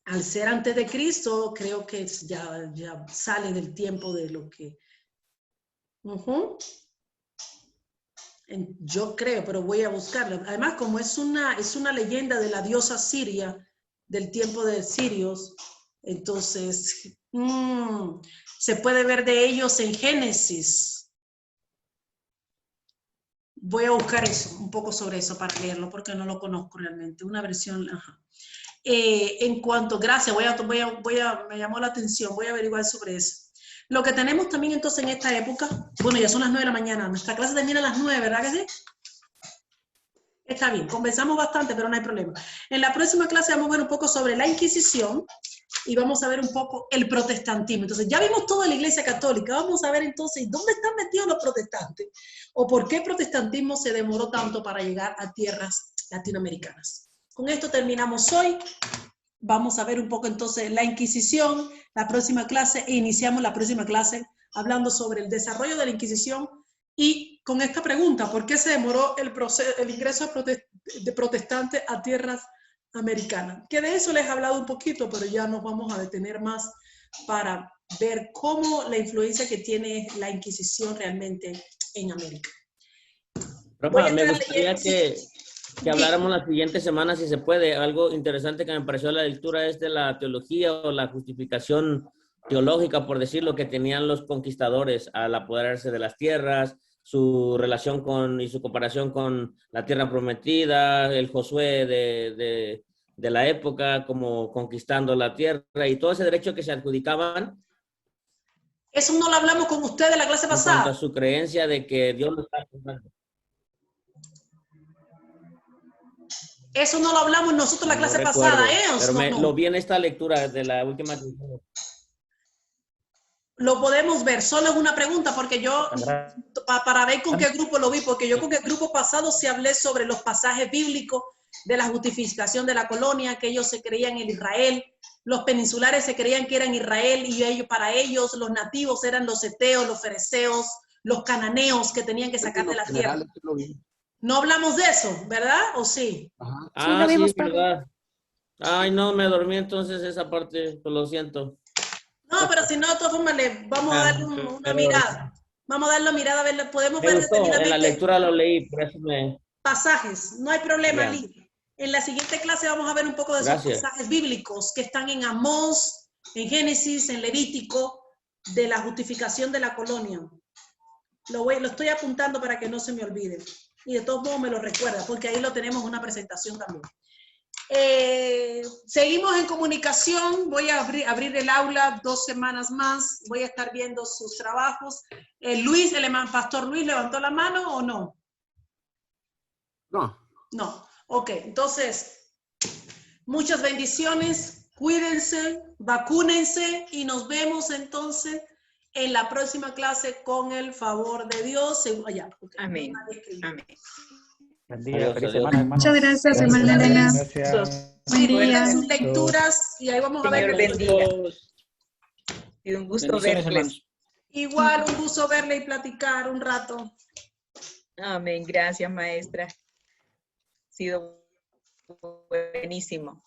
Al ser antes de Cristo, creo que ya sale del tiempo de lo que... Yo creo, pero voy a buscarlo. Además, como es una leyenda de la diosa Siria, del tiempo de Sirios, entonces se puede ver de ellos en Génesis. Voy a buscar eso, un poco sobre eso para leerlo, porque no lo conozco realmente. Una versión, ajá. En cuanto, gracias, me llamó la atención, voy a averiguar sobre eso. Lo que tenemos también entonces en esta época, bueno, ya son las 9 de la mañana, nuestra clase termina a las 9, ¿verdad que sí? Está bien, conversamos bastante, pero no hay problema. En la próxima clase vamos a ver un poco sobre la Inquisición y vamos a ver un poco el protestantismo. Entonces, ya vimos toda la Iglesia Católica, vamos a ver entonces dónde están metidos los protestantes o por qué el protestantismo se demoró tanto para llegar a tierras latinoamericanas. Con esto terminamos hoy. Vamos a ver un poco entonces la Inquisición, la próxima clase, e iniciamos la próxima clase hablando sobre el desarrollo de la Inquisición y con esta pregunta, ¿por qué se demoró el ingreso de protestantes a tierras americanas? Que de eso les he hablado un poquito, pero ya nos vamos a detener más para ver cómo la influencia que tiene la Inquisición realmente en América. Rafa, me gustaría que habláramos la siguiente semana, si se puede. Algo interesante que me pareció la lectura es de la teología o la justificación teológica, por decirlo, que tenían los conquistadores al apoderarse de las tierras, su relación y su comparación con la tierra prometida, el Josué de la época, como conquistando la tierra y todo ese derecho que se adjudicaban. Eso no lo hablamos con usted de la clase pasada. En cuanto a su creencia de que Dios lo está juzgando. Eso no lo hablamos nosotros la clase pasada, pero lo vi en esta lectura de la última. Lo podemos ver, solo es una pregunta, porque yo, para ver con qué grupo lo vi, porque yo con el grupo pasado sí hablé sobre los pasajes bíblicos de la justificación de la colonia, que ellos se creían en Israel, los peninsulares se creían que eran Israel, y para ellos los nativos eran los heteos, los fereceos, los cananeos que tenían que sacar de la tierra. No hablamos de eso, ¿verdad? ¿O sí? Ajá. Sí, ¿verdad? Ay, no, me dormí entonces esa parte, lo siento. No, pero si no, de todas formas, vamos a darle una mirada. Vamos a darle una mirada, a ver, podemos ver determinadamente. En la lectura lo leí, por eso pasajes, no hay problema, Lee. En la siguiente clase vamos a ver un poco de esos pasajes bíblicos que están en Amós, en Génesis, en Levítico, de la justificación de la colonia. Lo estoy apuntando para que no se me olvide. Y de todos modos me lo recuerda, porque ahí lo tenemos una presentación también. Seguimos en comunicación. Voy a abrir el aula 2 semanas más. Voy a estar viendo sus trabajos. Luis, Pastor Luis, ¿levantó la mano o no? No. No. Ok, entonces, muchas bendiciones. Cuídense, vacúnense y nos vemos entonces en la próxima clase con el favor de Dios. Amén. Amén. Buen día, feliz semana, hermanos. Muchas gracias, hermana Elena. Sí, recuerden sus lecturas y ahí vamos a ver. Y un gusto verles. Igual, un gusto verle y platicar un rato. Amén. Gracias, maestra. Ha sido buenísimo.